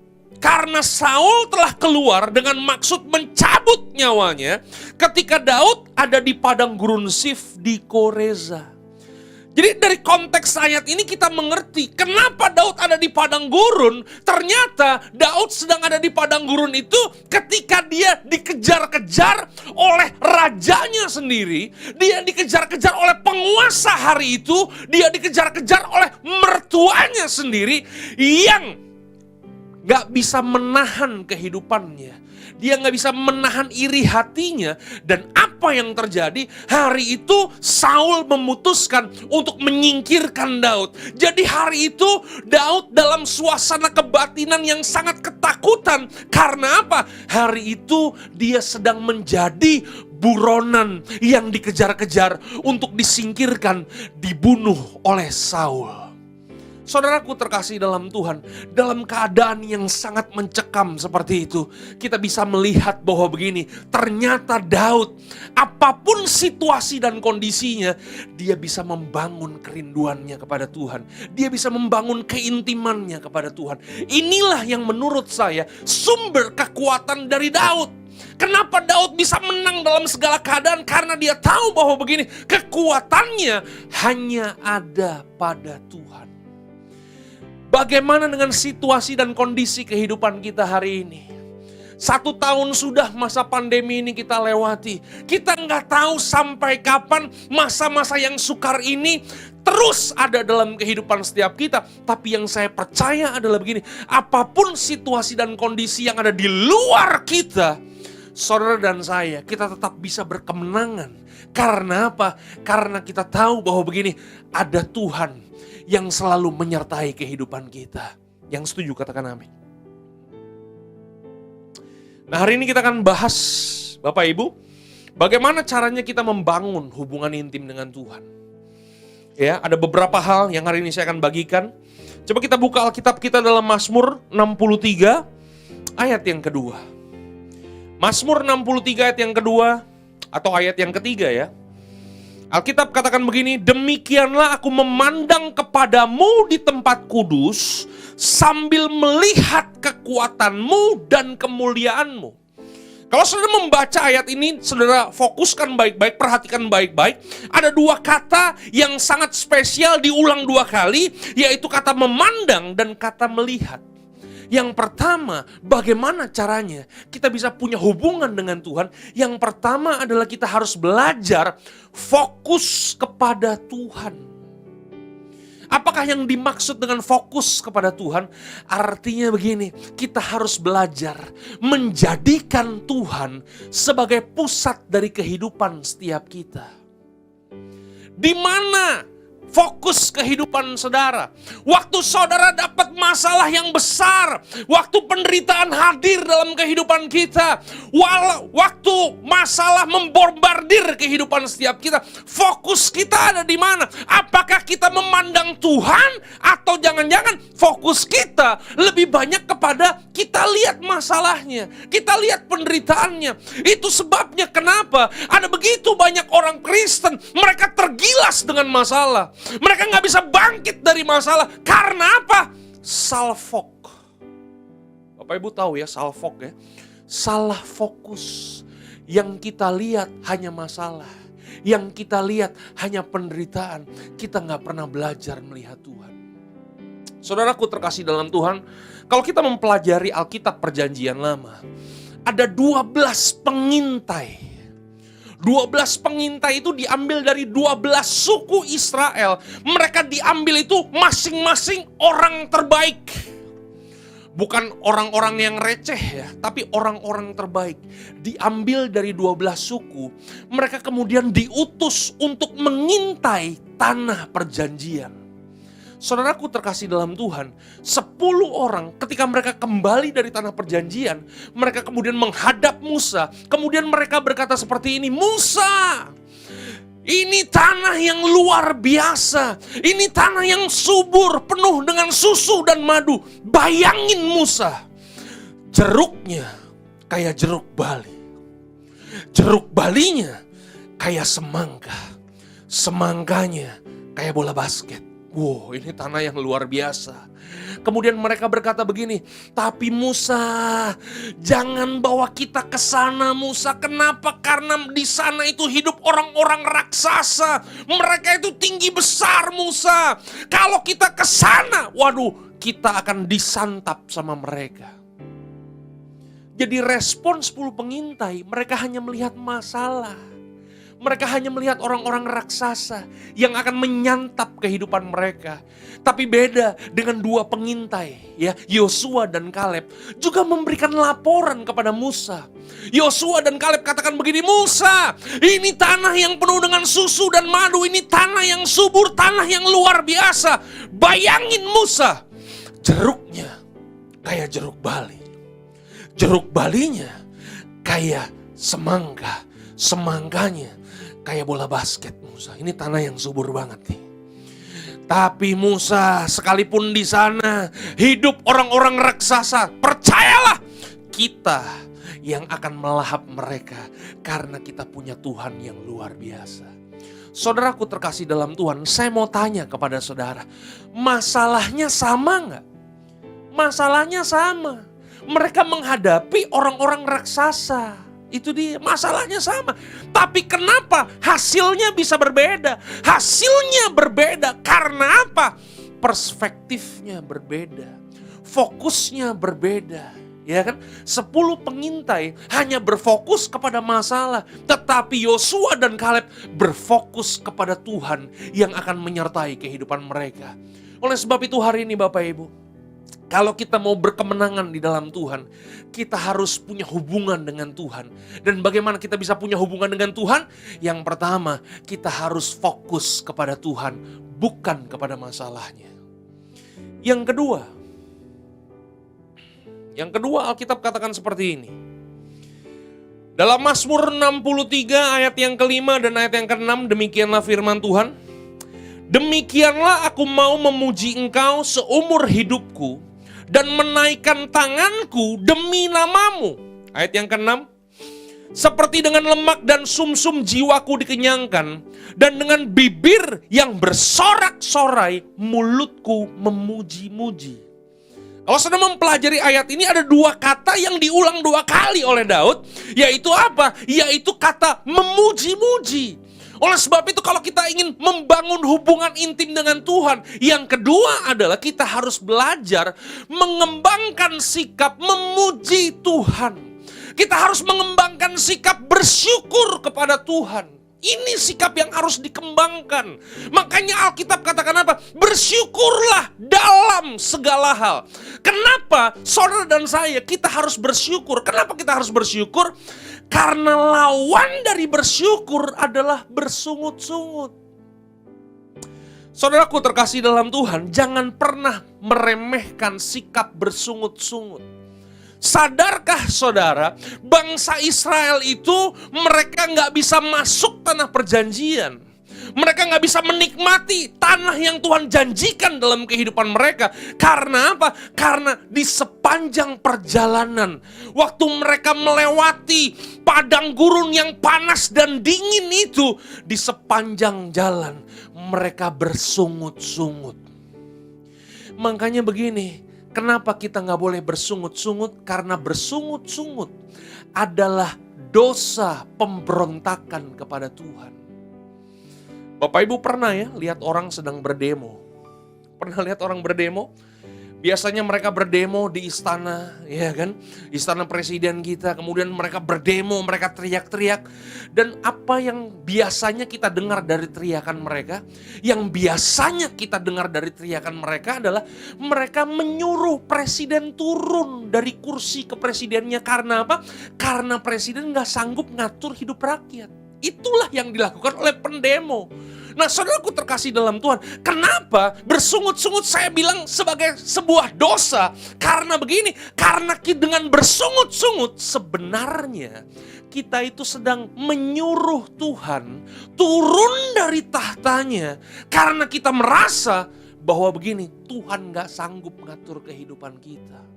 karena Saul telah keluar dengan maksud mencabut nyawanya ketika Daud ada di padang gurun Sif di Koreza. Jadi dari konteks ayat ini kita mengerti kenapa Daud ada di padang gurun. Ternyata Daud sedang ada di padang gurun itu ketika dia dikejar-kejar oleh rajanya sendiri. Dia dikejar-kejar oleh penguasa hari itu. Dia dikejar-kejar oleh mertuanya sendiri yang gak bisa menahan kehidupannya. dia nggak bisa menahan iri hatinya. Dan apa yang terjadi? Hari itu Saul memutuskan untuk menyingkirkan Daud. Jadi hari itu Daud dalam suasana kebatinan yang sangat ketakutan. Karena apa? Hari itu dia sedang menjadi buronan yang dikejar-kejar untuk disingkirkan, dibunuh oleh Saul. Saudaraku terkasih dalam Tuhan, dalam keadaan yang sangat mencekam seperti itu, kita bisa melihat bahwa begini, ternyata Daud, apapun situasi dan kondisinya, dia bisa membangun kerinduannya kepada Tuhan. Dia bisa membangun keintimannya kepada Tuhan. Inilah yang menurut saya sumber kekuatan dari Daud. Kenapa Daud bisa menang dalam segala keadaan? Karena dia tahu bahwa begini, kekuatannya hanya ada pada Tuhan. Bagaimana dengan situasi dan kondisi kehidupan kita hari ini? 1 tahun sudah masa pandemi ini kita lewati. Kita nggak tahu sampai kapan masa-masa yang sukar ini terus ada dalam kehidupan setiap kita. Tapi yang saya percaya adalah begini, apapun situasi dan kondisi yang ada di luar kita, saudara dan saya, kita tetap bisa berkemenangan. Karena apa? Karena kita tahu bahwa begini, ada Tuhan yang selalu menyertai kehidupan kita. Yang setuju katakan amin. Nah, hari ini kita akan bahas, Bapak Ibu, bagaimana caranya kita membangun hubungan intim dengan Tuhan. Ya, ada beberapa hal yang hari ini saya akan bagikan. Coba kita buka Alkitab kita dalam Mazmur 63 ayat yang kedua. Mazmur 63 ayat yang kedua atau ayat yang ketiga ya. Alkitab katakan begini, demikianlah aku memandang kepadamu di tempat kudus sambil melihat kekuatanmu dan kemuliaanmu. Kalau saudara membaca ayat ini, saudara fokuskan baik-baik, perhatikan baik-baik. Ada 2 kata yang sangat spesial diulang 2 kali, yaitu kata memandang dan kata melihat. Yang pertama, bagaimana caranya kita bisa punya hubungan dengan Tuhan? Yang pertama adalah kita harus belajar fokus kepada Tuhan. Apakah yang dimaksud dengan fokus kepada Tuhan? Artinya begini, kita harus belajar menjadikan Tuhan sebagai pusat dari kehidupan setiap kita. Di mana fokus kehidupan saudara? Waktu saudara dapat masalah yang besar, waktu penderitaan hadir dalam kehidupan kita, waktu masalah membombardir kehidupan setiap kita, fokus kita ada di mana? Apakah kita memandang Tuhan atau jangan-jangan fokus kita lebih banyak kepada kita lihat masalahnya, kita lihat penderitaannya. Itu sebabnya kenapa ada begitu banyak orang Kristen, mereka tergilas dengan masalah. Mereka gak bisa bangkit dari masalah. Karena apa? Salfok. Bapak Ibu tahu ya salfok ya. Salah fokus. Yang kita lihat hanya masalah. Yang kita lihat hanya penderitaan. Kita gak pernah belajar melihat Tuhan. Saudaraku terkasih dalam Tuhan, kalau kita mempelajari Alkitab Perjanjian Lama, ada 12 pengintai. 12 pengintai itu diambil dari 12 suku Israel. Mereka diambil itu masing-masing orang terbaik. Bukan orang-orang yang receh ya, tapi orang-orang terbaik. Diambil dari 12 suku. Mereka kemudian diutus untuk mengintai tanah perjanjian. Saudaraku terkasih dalam Tuhan, 10 orang ketika mereka kembali dari tanah perjanjian, mereka kemudian menghadap Musa. Kemudian mereka berkata seperti ini, Musa, ini tanah yang luar biasa. Ini tanah yang subur, penuh dengan susu dan madu. Bayangin Musa, jeruknya kayak jeruk bali. Jeruk balinya kayak semangka. Semangkanya kayak bola basket. Wow, ini tanah yang luar biasa. Kemudian mereka berkata begini, tapi Musa, jangan bawa kita ke sana Musa. Kenapa? Karena di sana itu hidup orang-orang raksasa. Mereka itu tinggi besar Musa. Kalau kita ke sana, waduh, kita akan disantap sama mereka. Jadi respon 10 pengintai, mereka hanya melihat masalah. Mereka hanya melihat orang-orang raksasa yang akan menyantap kehidupan mereka. Tapi beda dengan dua pengintai, ya, Yosua dan Kaleb juga memberikan laporan kepada Musa. Yosua dan Kaleb katakan begini, Musa, ini tanah yang penuh dengan susu dan madu, ini tanah yang subur, tanah yang luar biasa. Bayangin Musa, jeruknya kayak jeruk bali. Jeruk balinya kayak semangka, semangkanya kayak bola basket Musa. Ini tanah yang subur banget nih. Tapi Musa, sekalipun di sana hidup orang-orang raksasa, percayalah kita yang akan melahap mereka karena kita punya Tuhan yang luar biasa. Saudaraku terkasih dalam Tuhan, saya mau tanya kepada saudara, masalahnya sama nggak? Masalahnya sama. Mereka menghadapi orang-orang raksasa. Itu dia, masalahnya sama. Tapi kenapa hasilnya bisa berbeda? Hasilnya berbeda karena apa? Perspektifnya berbeda. Fokusnya berbeda. Ya kan? 10 pengintai hanya berfokus kepada masalah. Tetapi Yosua dan Kaleb berfokus kepada Tuhan yang akan menyertai kehidupan mereka. Oleh sebab itu hari ini Bapak Ibu, kalau kita mau berkemenangan di dalam Tuhan, kita harus punya hubungan dengan Tuhan. Dan bagaimana kita bisa punya hubungan dengan Tuhan? Yang pertama, kita harus fokus kepada Tuhan, bukan kepada masalahnya. Yang kedua Alkitab katakan seperti ini. Dalam Mazmur 63 ayat yang kelima dan ayat yang keenam, demikianlah firman Tuhan. Demikianlah aku mau memuji engkau seumur hidupku dan menaikkan tanganku demi namamu. Ayat yang ke-6. Seperti dengan lemak dan sumsum jiwaku dikenyangkan, dan dengan bibir yang bersorak-sorai mulutku memuji-muji. Kalau sudah mempelajari ayat ini, ada 2 kata yang diulang 2 kali oleh Daud, yaitu apa? Yaitu kata memuji-muji. Oleh sebab itu kalau kita ingin membangun hubungan intim dengan Tuhan, yang kedua adalah kita harus belajar mengembangkan sikap memuji Tuhan. Kita harus mengembangkan sikap bersyukur kepada Tuhan. Ini sikap yang harus dikembangkan. Makanya Alkitab katakan apa? Bersyukurlah dalam segala hal. Kenapa saudara dan saya kita harus bersyukur? Kenapa kita harus bersyukur? Karena lawan dari bersyukur adalah bersungut-sungut. Saudaraku terkasih dalam Tuhan, jangan pernah meremehkan sikap bersungut-sungut. Sadarkah saudara, bangsa Israel itu mereka gak bisa masuk tanah perjanjian. Mereka gak bisa menikmati tanah yang Tuhan janjikan dalam kehidupan mereka. Karena apa? Karena di sepanjang perjalanan, waktu mereka melewati padang gurun yang panas dan dingin itu, di sepanjang jalan mereka bersungut-sungut. Makanya begini, kenapa kita gak boleh bersungut-sungut? Karena bersungut-sungut adalah dosa pemberontakan kepada Tuhan. Bapak Ibu pernah ya lihat orang sedang berdemo? Pernah lihat orang berdemo? Biasanya mereka berdemo di istana, ya kan? Istana presiden kita, kemudian mereka berdemo, mereka teriak-teriak. Dan apa yang biasanya kita dengar dari teriakan mereka? Yang biasanya kita dengar dari teriakan mereka adalah mereka menyuruh presiden turun dari kursi ke presidennya. Karena apa? Karena presiden gak sanggup ngatur hidup rakyat. Itulah yang dilakukan oleh pendemo. Nah saudaraku terkasih dalam Tuhan, kenapa bersungut-sungut saya bilang sebagai sebuah dosa? Karena begini, karena dengan bersungut-sungut sebenarnya kita itu sedang menyuruh Tuhan turun dari tahtanya. Karena kita merasa bahwa begini, Tuhan gak sanggup mengatur kehidupan kita.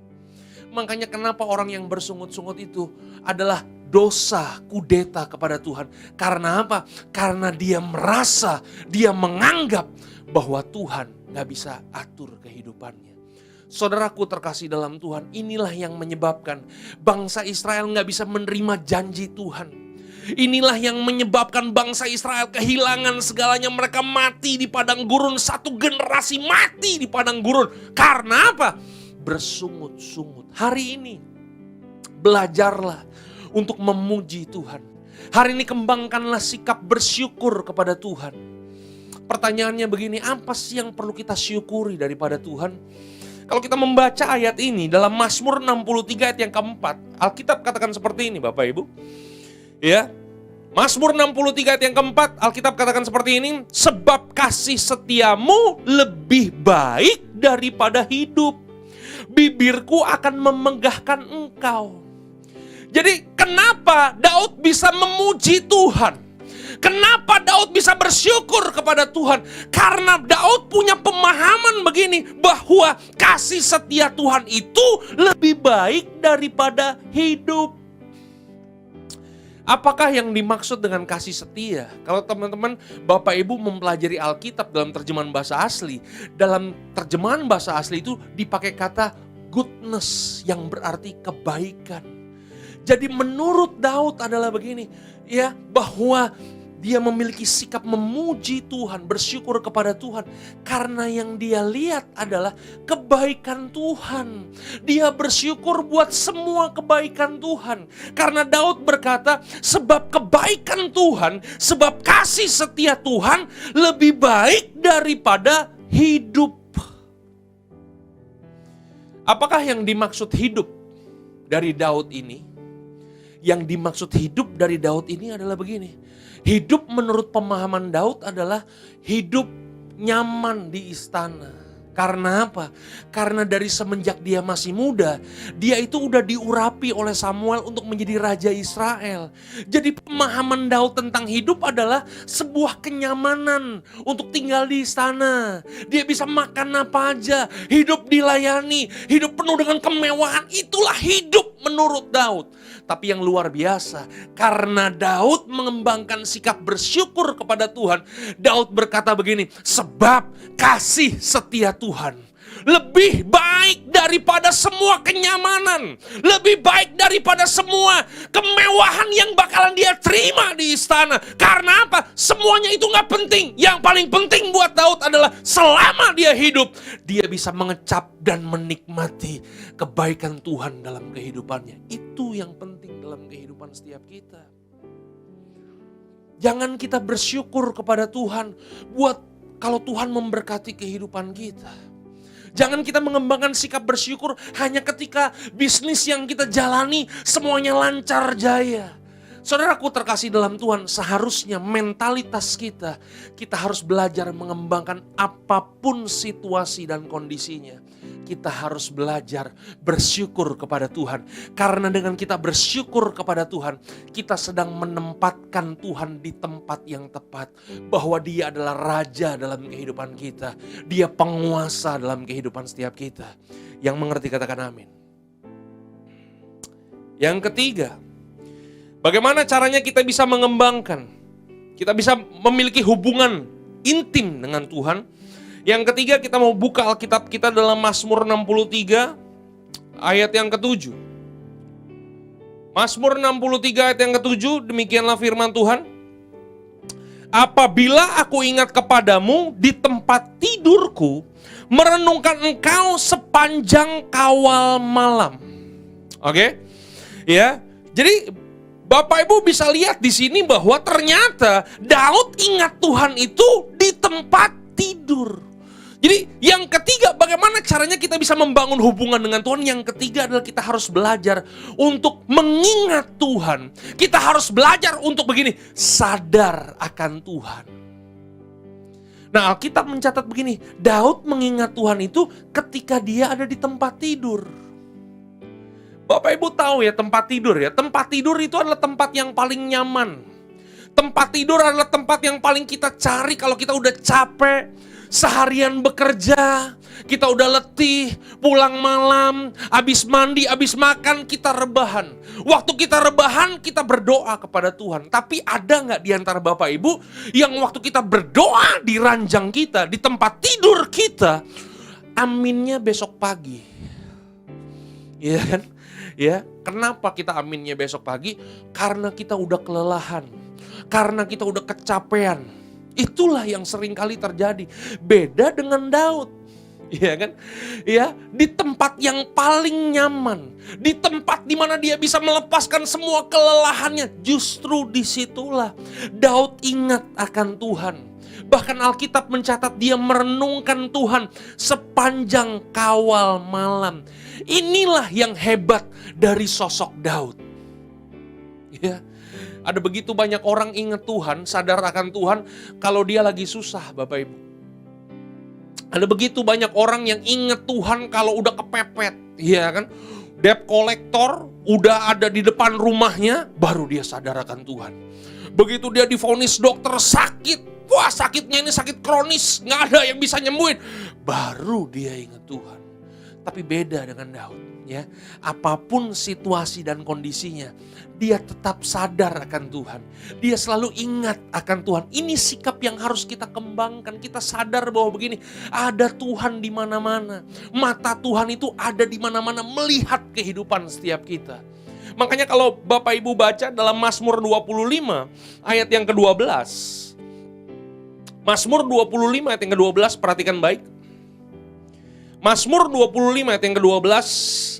Makanya kenapa orang yang bersungut-sungut itu adalah dosa kudeta kepada Tuhan. Karena apa? Karena dia merasa, dia menganggap bahwa Tuhan gak bisa atur kehidupannya. Saudaraku terkasih dalam Tuhan, inilah yang menyebabkan bangsa Israel gak bisa menerima janji Tuhan. Inilah yang menyebabkan bangsa Israel kehilangan segalanya. Mereka mati di padang gurun, satu generasi mati di padang gurun. Karena apa? Bersungut-sungut. Hari ini belajarlah untuk memuji Tuhan. Hari ini kembangkanlah sikap bersyukur kepada Tuhan. Pertanyaannya begini, apa sih yang perlu kita syukuri daripada Tuhan? Kalau kita membaca ayat ini dalam Mazmur 63 ayat yang keempat, Alkitab katakan seperti ini Bapak Ibu. Ya, Mazmur 63 ayat yang keempat, Alkitab katakan seperti ini, sebab kasih setiamu lebih baik daripada hidup. Bibirku akan memegahkan engkau. Jadi kenapa Daud bisa memuji Tuhan? Kenapa Daud bisa bersyukur kepada Tuhan? Karena Daud punya pemahaman begini, bahwa kasih setia Tuhan itu lebih baik daripada hidup. Apakah yang dimaksud dengan kasih setia? Kalau teman-teman, Bapak Ibu mempelajari Alkitab dalam terjemahan bahasa asli, dalam terjemahan bahasa asli itu dipakai kata goodness yang berarti kebaikan. Jadi menurut Daud adalah begini, ya, bahwa dia memiliki sikap memuji Tuhan, bersyukur kepada Tuhan. Karena yang dia lihat adalah kebaikan Tuhan. Dia bersyukur buat semua kebaikan Tuhan. Karena Daud berkata, sebab kebaikan Tuhan, sebab kasih setia Tuhan lebih baik daripada hidup. Apakah yang dimaksud hidup dari Daud ini? Yang dimaksud hidup dari Daud ini adalah begini. Hidup menurut pemahaman Daud adalah hidup nyaman di istana. Karena apa? Karena dari semenjak dia masih muda, dia itu udah diurapi oleh Samuel untuk menjadi raja Israel. Jadi pemahaman Daud tentang hidup adalah sebuah kenyamanan untuk tinggal di istana. Dia bisa makan apa aja, hidup dilayani, hidup penuh dengan kemewahan. Itulah hidup menurut Daud. Tapi yang luar biasa, karena Daud mengembangkan sikap bersyukur kepada Tuhan, Daud berkata begini, sebab kasih setia Tuhan lebih baik daripada semua kenyamanan, lebih baik daripada semua kemewahan yang bakalan dia terima di istana. Karena apa? Semuanya itu gak penting. Yang paling penting buat Daud adalah selama dia hidup, dia bisa mengecap dan menikmati kebaikan Tuhan dalam kehidupannya. Itu yang penting dalam kehidupan setiap kita. Jangan kita bersyukur kepada Tuhan buat kalau Tuhan memberkati kehidupan kita. Jangan kita mengembangkan sikap bersyukur hanya ketika bisnis yang kita jalani semuanya lancar jaya. Saudaraku terkasih dalam Tuhan, seharusnya mentalitas kita harus belajar mengembangkan apapun situasi dan kondisinya. Kita harus belajar bersyukur kepada Tuhan. Karena dengan kita bersyukur kepada Tuhan, kita sedang menempatkan Tuhan di tempat yang tepat. Bahwa Dia adalah Raja dalam kehidupan kita. Dia penguasa dalam kehidupan setiap kita. Yang mengerti katakan amin. Yang ketiga, bagaimana caranya kita bisa mengembangkan? Kita bisa memiliki hubungan intim dengan Tuhan. Yang ketiga, kita mau buka Alkitab kita dalam Mazmur 63 ayat yang ke-7. Mazmur 63 ayat yang ke-7, demikianlah firman Tuhan. Apabila aku ingat kepadamu di tempat tidurku, merenungkan engkau sepanjang kawal malam. Oke? Ya. Jadi Bapak Ibu bisa lihat di sini bahwa ternyata Daud ingat Tuhan itu di tempat tidur. Jadi yang ketiga, bagaimana caranya kita bisa membangun hubungan dengan Tuhan? Yang ketiga adalah kita harus belajar untuk mengingat Tuhan. Kita harus belajar untuk begini, sadar akan Tuhan. Nah, Alkitab mencatat begini, Daud mengingat Tuhan itu ketika dia ada di tempat tidur. Bapak Ibu tahu ya tempat tidur ya. Tempat tidur itu adalah tempat yang paling nyaman. Tempat tidur adalah tempat yang paling kita cari kalau kita udah capek. Seharian bekerja, kita udah letih, pulang malam, habis mandi, habis makan, kita rebahan. Waktu kita rebahan, kita berdoa kepada Tuhan. Tapi ada gak di antara Bapak Ibu yang waktu kita berdoa di ranjang kita, di tempat tidur kita, aminnya besok pagi? Iya kan? Ya, kenapa kita aminnya besok pagi? Karena kita udah kelelahan, karena kita udah kecapean. Itulah yang sering kali terjadi. Beda dengan Daud. Iya kan? Ya, di tempat yang paling nyaman, di tempat di mana dia bisa melepaskan semua kelelahannya, justru disitulah Daud ingat akan Tuhan. Bahkan Alkitab mencatat dia merenungkan Tuhan sepanjang kawal malam. Inilah yang hebat dari sosok Daud. Ya, ada begitu banyak orang ingat Tuhan, sadar akan Tuhan kalau dia lagi susah, Bapak Ibu. Ada begitu banyak orang yang ingat Tuhan kalau udah kepepet, ya kan? Debt collector udah ada di depan rumahnya, baru dia sadar akan Tuhan. Begitu dia divonis dokter sakit, wah sakitnya ini sakit kronis, nggak ada yang bisa nyembuhin, baru dia ingat Tuhan. Tapi beda dengan Daud, ya. Apapun situasi dan kondisinya, dia tetap sadar akan Tuhan. Dia selalu ingat akan Tuhan. Ini sikap yang harus kita kembangkan. Kita sadar bahwa begini, ada Tuhan di mana-mana. Mata Tuhan itu ada di mana-mana melihat kehidupan setiap kita. Makanya kalau Bapak Ibu baca dalam Mazmur 25 ayat yang ke-12. Mazmur 25 ayat yang ke-12, perhatikan baik. Mazmur 25 ayat yang ke-12,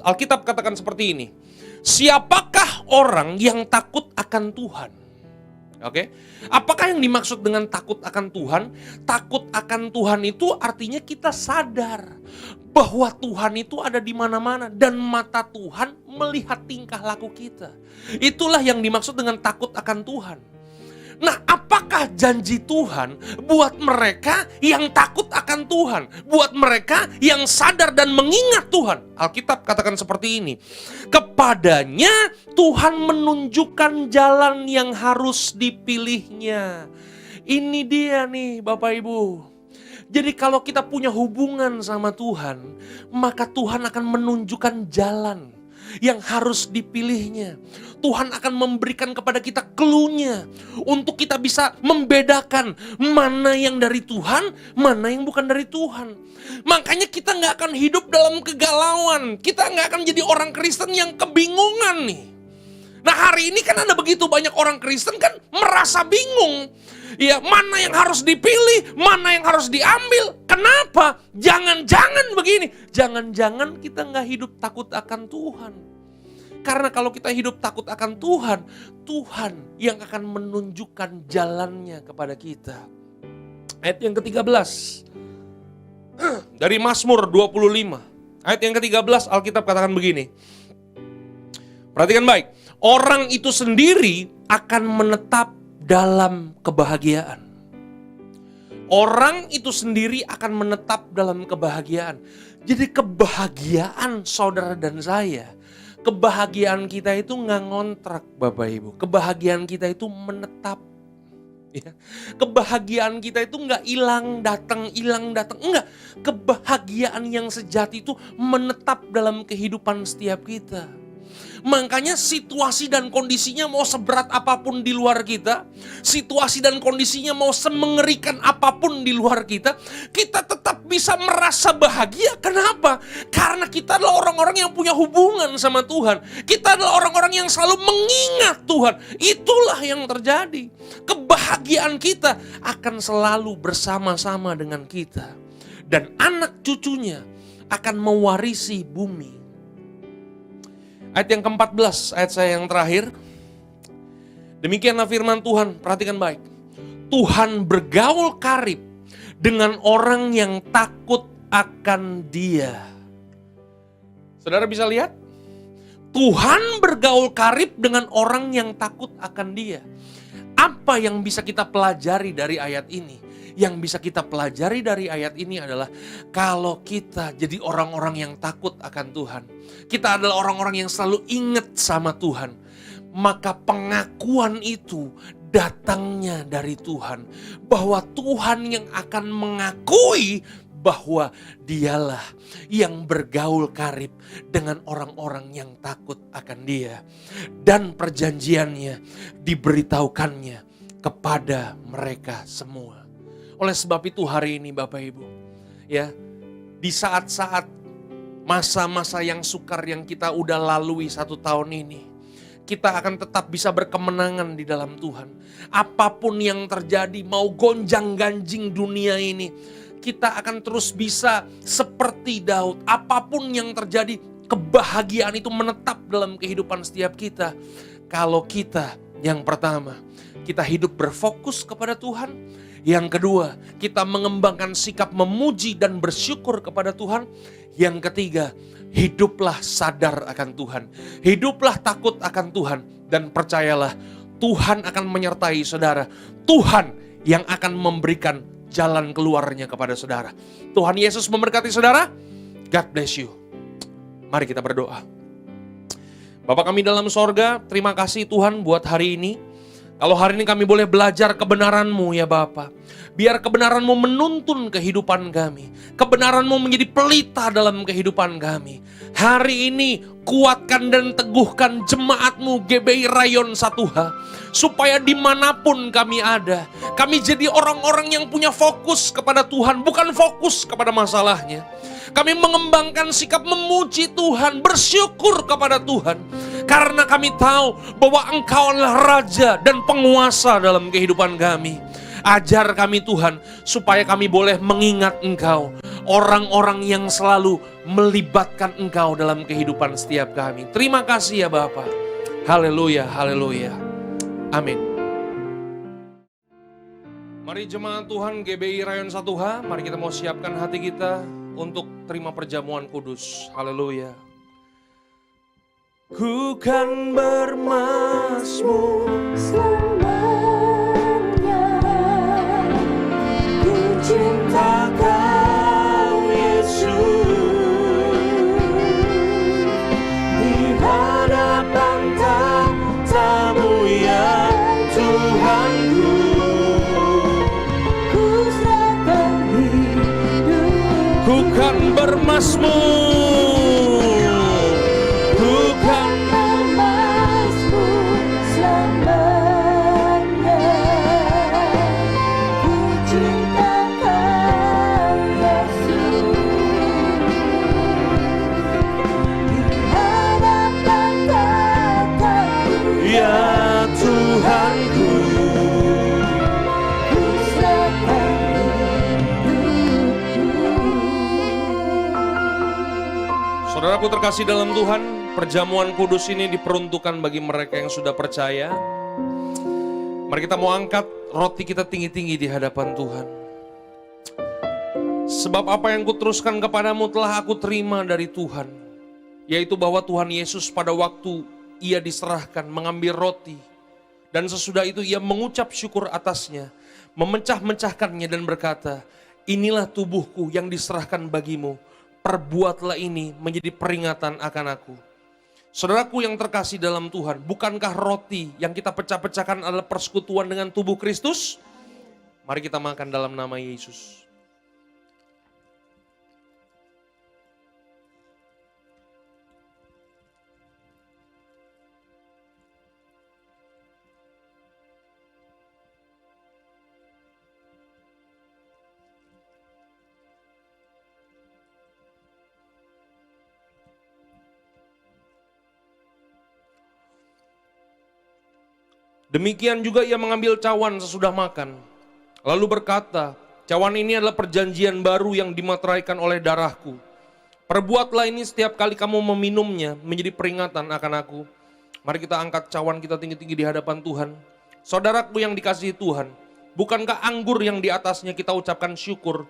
Alkitab katakan seperti ini. Siapakah orang yang takut akan Tuhan? Oke. Apakah yang dimaksud dengan takut akan Tuhan? Takut akan Tuhan itu artinya kita sadar bahwa Tuhan itu ada di mana-mana dan mata Tuhan melihat tingkah laku kita. Itulah yang dimaksud dengan takut akan Tuhan. Nah, apakah janji Tuhan buat mereka yang takut akan Tuhan? Buat mereka yang sadar dan mengingat Tuhan. Alkitab katakan seperti ini. Kepadanya Tuhan menunjukkan jalan yang harus dipilihnya. Ini dia nih Bapak Ibu. Jadi kalau kita punya hubungan sama Tuhan, maka Tuhan akan menunjukkan jalan yang harus dipilihnya. Tuhan akan memberikan kepada kita clue-nya untuk kita bisa membedakan mana yang dari Tuhan, mana yang bukan dari Tuhan. Makanya kita gak akan hidup dalam kegalauan. Kita gak akan jadi orang Kristen yang kebingungan nih. Nah hari ini kan ada begitu banyak orang Kristen kan merasa bingung. Ya, mana yang harus dipilih, mana yang harus diambil. Kenapa? Jangan-jangan begini. Jangan-jangan kita gak hidup takut akan Tuhan. Karena kalau kita hidup takut akan Tuhan, Tuhan yang akan menunjukkan jalannya kepada kita. Ayat yang ke-13. Dari Mazmur 25. Ayat yang ke-13 Alkitab katakan begini. Perhatikan baik. Orang itu sendiri akan menetap dalam kebahagiaan. Orang itu sendiri akan menetap dalam kebahagiaan. Jadi kebahagiaan saudara dan saya, kebahagiaan kita itu nggak ngontrak Bapak Ibu. Kebahagiaan kita itu menetap. Ya. Kebahagiaan kita itu nggak hilang datang. Enggak. Kebahagiaan yang sejati itu menetap dalam kehidupan setiap kita. Makanya situasi dan kondisinya mau seberat apapun di luar kita, situasi dan kondisinya mau semengerikan apapun di luar kita, kita tetap bisa merasa bahagia. Kenapa? Karena kita adalah orang-orang yang punya hubungan sama Tuhan. Kita adalah orang-orang yang selalu mengingat Tuhan. Itulah yang terjadi. Kebahagiaan kita akan selalu bersama-sama dengan kita. Dan anak cucunya akan mewarisi bumi. Ayat yang ke-14, ayat saya yang terakhir. Demikianlah firman Tuhan, perhatikan baik. Tuhan bergaul karib dengan orang yang takut akan Dia. Saudara bisa lihat? Tuhan bergaul karib dengan orang yang takut akan Dia. Apa yang bisa kita pelajari dari ayat ini? Yang bisa kita pelajari dari ayat ini adalah kalau kita jadi orang-orang yang takut akan Tuhan, kita adalah orang-orang yang selalu ingat sama Tuhan, maka pengakuan itu datangnya dari Tuhan, bahwa Tuhan yang akan mengakui bahwa Dialah yang bergaul karib dengan orang-orang yang takut akan Dia, dan perjanjiannya diberitahukannya kepada mereka semua. Oleh sebab itu hari ini Bapak Ibu, ya, di saat-saat masa-masa yang sukar yang kita udah lalui 1 tahun ini, kita akan tetap bisa berkemenangan di dalam Tuhan. Apapun yang terjadi, mau gonjang-ganjing dunia ini, kita akan terus bisa seperti Daud. Apapun yang terjadi, kebahagiaan itu menetap dalam kehidupan setiap kita. Kalau kita, yang pertama, kita hidup berfokus kepada Tuhan. Yang kedua, kita mengembangkan sikap memuji dan bersyukur kepada Tuhan. Yang ketiga, hiduplah sadar akan Tuhan. Hiduplah takut akan Tuhan. Dan percayalah, Tuhan akan menyertai saudara. Tuhan yang akan memberikan jalan keluarnya kepada saudara. Tuhan Yesus memberkati saudara. God bless you. Mari kita berdoa. Bapa kami dalam sorga, terima kasih Tuhan buat hari ini. Kalau hari ini kami boleh belajar kebenaran-Mu ya Bapa. Biar kebenaran-Mu menuntun kehidupan kami. Kebenaran-Mu menjadi pelita dalam kehidupan kami. Hari ini kuatkan dan teguhkan jemaat-Mu GBI Rayon 1H. Supaya dimanapun kami ada, kami jadi orang-orang yang punya fokus kepada Tuhan. Bukan fokus kepada masalahnya. Kami mengembangkan sikap memuji Tuhan, bersyukur kepada Tuhan. Karena kami tahu bahwa Engkau adalah Raja dan penguasa dalam kehidupan kami. Ajar kami Tuhan, supaya kami boleh mengingat Engkau. Orang-orang yang selalu melibatkan Engkau dalam kehidupan setiap kami. Terima kasih ya Bapa. Haleluya, haleluya. Amin. Mari jemaat Tuhan GBI Rayon 1H, mari kita mau siapkan hati kita untuk terima perjamuan kudus. Haleluya. Ku kan bermazmur selamanya, ku cinta Kau Yesus, di hadapan tamu ya Tuhanku, ku serahkan hidup. ku kan bermazmur. Saudaraku terkasih dalam Tuhan, perjamuan kudus ini diperuntukkan bagi mereka yang sudah percaya. Mari kita mau angkat roti kita tinggi-tinggi di hadapan Tuhan. Sebab apa yang kuteruskan kepadamu telah aku terima dari Tuhan, yaitu bahwa Tuhan Yesus pada waktu ia diserahkan mengambil roti, dan sesudah itu ia mengucap syukur atasnya, memecah-mecahkannya dan berkata, inilah tubuhku yang diserahkan bagimu. Perbuatlah ini menjadi peringatan akan aku. Saudaraku yang terkasih dalam Tuhan, bukankah roti yang kita pecah-pecahkan adalah persekutuan dengan tubuh Kristus? Mari kita makan dalam nama Yesus. Demikian juga ia mengambil cawan sesudah makan, lalu berkata, cawan ini adalah perjanjian baru yang dimateraikan oleh darahku. Perbuatlah ini setiap kali kamu meminumnya menjadi peringatan akan aku. Mari kita angkat cawan kita tinggi-tinggi di hadapan Tuhan. Saudaraku yang dikasihi Tuhan, bukankah anggur yang di atasnya kita ucapkan syukur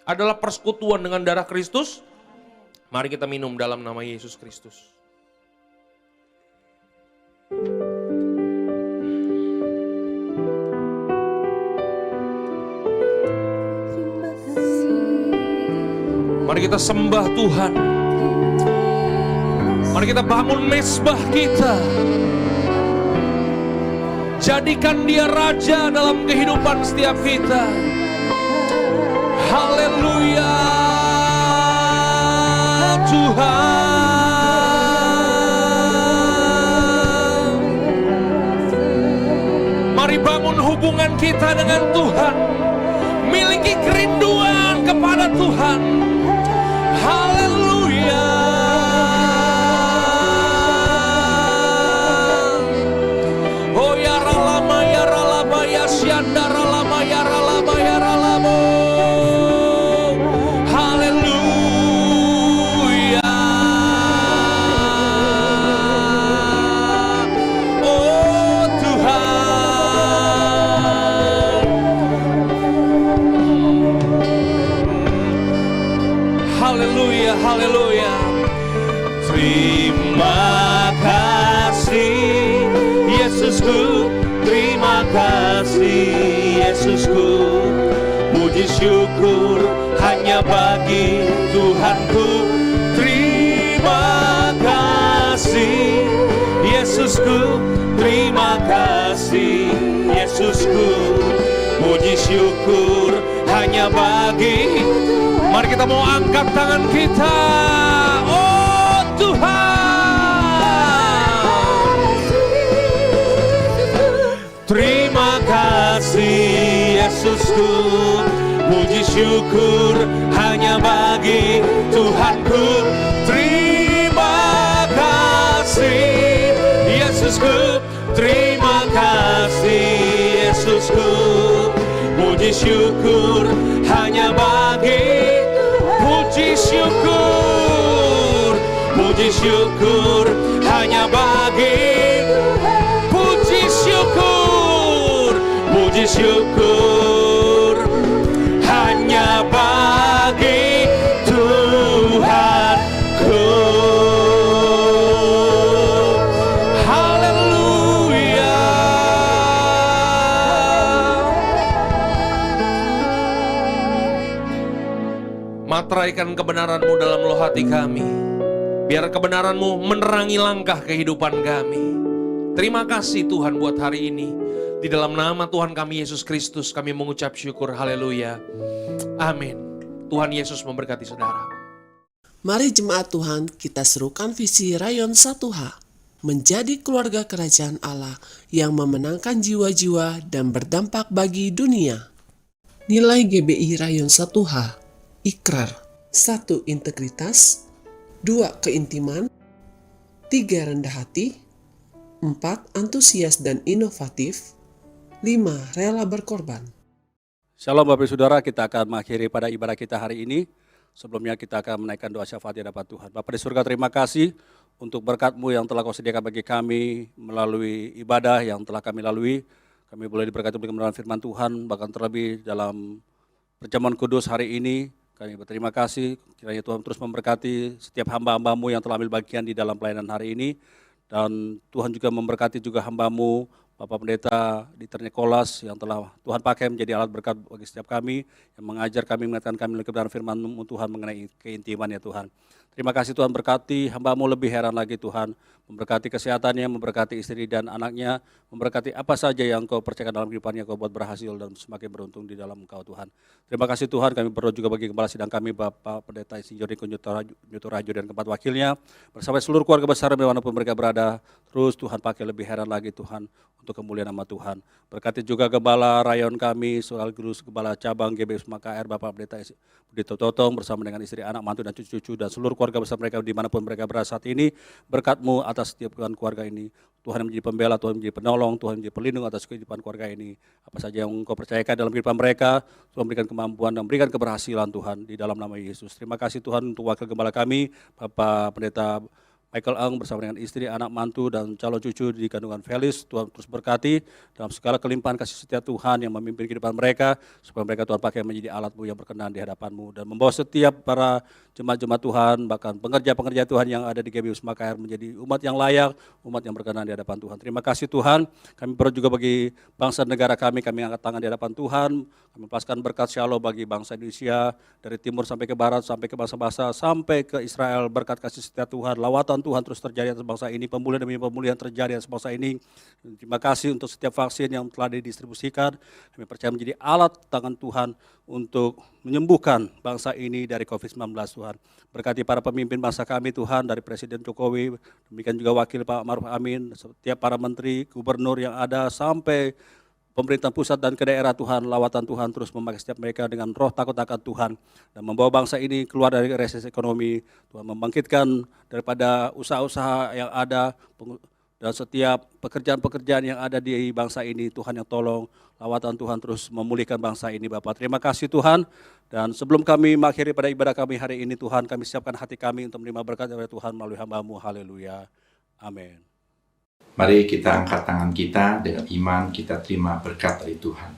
adalah persekutuan dengan darah Kristus? Mari kita minum dalam nama Yesus Kristus. Mari kita sembah Tuhan. Mari kita bangun mezbah kita. Jadikan dia raja dalam kehidupan setiap kita. Haleluya Tuhan. Mari bangun hubungan kita dengan Tuhan. Miliki kerinduan kepada Tuhan. Haleluya. Oh ya ralama ya ralaba ya syandara lama ya ralaba ya ralamo. haleluya, haleluya. Terima kasih Yesusku, terima kasih Yesusku. Puji syukur hanya bagi Tuhanku. Terima kasih Yesusku, terima kasih Yesusku. Puji syukur hanya bagi. Mari kita mau angkat tangan kita. Oh Tuhan, terima kasih Yesusku. Puji syukur hanya bagi Tuhanku. Terima kasih Yesusku, terima kasih Yesusku. Puji syukur hanya bagi. Puji syukur, puji syukur hanya bagi. Puji syukur, puji syukur hanya bagi Tuhanku. Haleluya. Materaikan kebenaran-Mu dalam loh hati kami. Biar kebenaran-Mu menerangi langkah kehidupan kami. Terima kasih Tuhan buat hari ini. Di dalam nama Tuhan kami Yesus Kristus kami mengucap syukur. Haleluya. Amin. Tuhan Yesus memberkati saudara. Mari jemaat Tuhan kita serukan visi Rayon 1H. Menjadi keluarga kerajaan Allah yang memenangkan jiwa-jiwa dan berdampak bagi dunia. Nilai GBI Rayon 1H. Ikrar. 1. Integritas. 2. Keintiman. 3. Rendah hati. 4. Antusias dan inovatif. 5. Rela berkorban. Shalom Bapak Ibu Saudara, kita akan mengakhiri pada ibadah kita hari ini. Sebelumnya kita akan menaikkan doa syafaat di hadapan Tuhan. Bapa di surga, terima kasih untuk berkat-Mu yang telah Kau sediakan bagi kami melalui ibadah yang telah kami lalui. Kami boleh diberkati oleh kebenaran firman Tuhan, bahkan terlebih dalam perjamuan kudus hari ini. Kami berterima kasih, kiranya Tuhan terus memberkati setiap hamba-hamba-Mu yang telah ambil bagian di dalam pelayanan hari ini. Dan Tuhan juga memberkati juga hamba-Mu, Bapak Pendeta Dieter Nicholas yang telah Tuhan pakai menjadi alat berkat bagi setiap kami, yang mengajar kami, mengingatkan kami oleh kebenaran firman-Mu Tuhan mengenai keintiman ya Tuhan. Terima kasih Tuhan, berkati hamba-Mu lebih heran lagi Tuhan, memberkati kesehatannya, memberkati istri dan anaknya, memberkati apa saja yang Kau percayakan dalam kehidupannya, Kau buat berhasil dan semakin beruntung di dalam Engkau Tuhan. Terima kasih Tuhan, kami berdoa juga bagi kepala sidang kami, Bapak Pendeta Insinyur Niko Nyutorajo dan keempat wakilnya, bersama seluruh keluarga besar dimanapun mereka berada. Terus Tuhan pakai lebih heran lagi Tuhan, untuk kemuliaan nama Tuhan. Berkati juga Gembala Rayon kami, sekaligus Gembala Cabang GBI Makair, Bapak Pendeta Budi Totong bersama dengan istri, anak, mantu dan cucu-cucu dan seluruh keluarga besar mereka dimanapun mereka berada saat ini. Berkat-Mu atas setiap keluarga ini. Tuhan yang menjadi pembela, Tuhan menjadi penolong, Tuhan menjadi pelindung atas kehidupan keluarga ini. Apa saja yang Engkau percayakan dalam kehidupan mereka, Tuhan berikan kemampuan dan berikan keberhasilan Tuhan di dalam nama Yesus. Terima kasih Tuhan untuk wakil gembala kami, Bapak Pendeta Michael Eng bersama dengan istri, anak, mantu, dan calon cucu di kandungan Felis. Tuhan terus berkati dalam segala kelimpahan kasih setia Tuhan yang memimpin kehidupan mereka, supaya mereka Tuhan pakai menjadi alat-Mu yang berkenan di hadapan-Mu, dan membawa setiap para jemaat-jemaat Tuhan, bahkan pengerja-pengerja Tuhan yang ada di GBI Makair menjadi umat yang layak, umat yang berkenan di hadapan Tuhan. Terima kasih Tuhan, kami berdoa juga bagi bangsa negara kami angkat tangan di hadapan Tuhan, kami lepaskan berkat shalom bagi bangsa Indonesia, dari timur sampai ke barat, sampai ke bangsa-bangsa, sampai ke Israel, berkat kasih setia Tuhan, lawatan Tuhan terus terjadi atas bangsa ini, pemulihan demi pemulihan terjadi atas bangsa ini. Terima kasih untuk setiap vaksin yang telah didistribusikan, kami percaya menjadi alat tangan Tuhan untuk menyembuhkan bangsa ini dari COVID-19 Tuhan. Berkati para pemimpin bangsa kami Tuhan, dari Presiden Jokowi, demikian juga Wakil Pak Maruf Amin, setiap para menteri, gubernur yang ada, sampai pemerintah pusat dan ke daerah Tuhan, lawatan Tuhan terus memakai setiap mereka dengan roh takut akan Tuhan, dan membawa bangsa ini keluar dari resesi ekonomi. Tuhan membangkitkan daripada usaha-usaha yang ada, dan setiap pekerjaan-pekerjaan yang ada di bangsa ini, Tuhan yang tolong, lawatan Tuhan terus memulihkan bangsa ini Bapak. Terima kasih Tuhan, dan sebelum kami mengakhiri pada ibadah kami hari ini Tuhan, kami siapkan hati kami untuk menerima berkat dari Tuhan melalui hamba-Mu. Haleluya. Amin. Mari kita angkat tangan kita dengan iman, kita terima berkat dari Tuhan.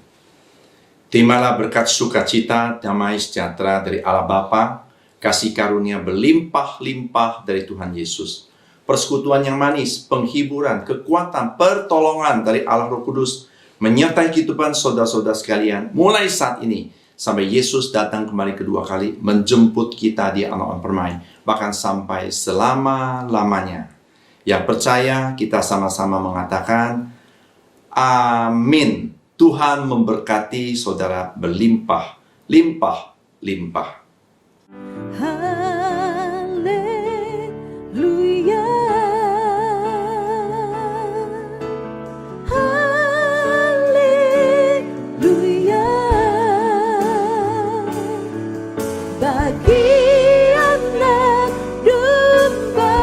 Terimalah berkat sukacita, damai sejahtera dari Allah Bapa kasih karunia berlimpah-limpah dari Tuhan Yesus, persekutuan yang manis, penghiburan, kekuatan, pertolongan dari Allah Roh Kudus menyertai kehidupan saudara-saudara sekalian mulai saat ini sampai Yesus datang kembali kedua kali menjemput kita di alam permai, bahkan sampai selama-lamanya. Yang percaya kita sama-sama mengatakan amin. Tuhan memberkati saudara berlimpah, limpah, limpah. Haleluya. Haleluya. Bagi anak domba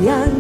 yang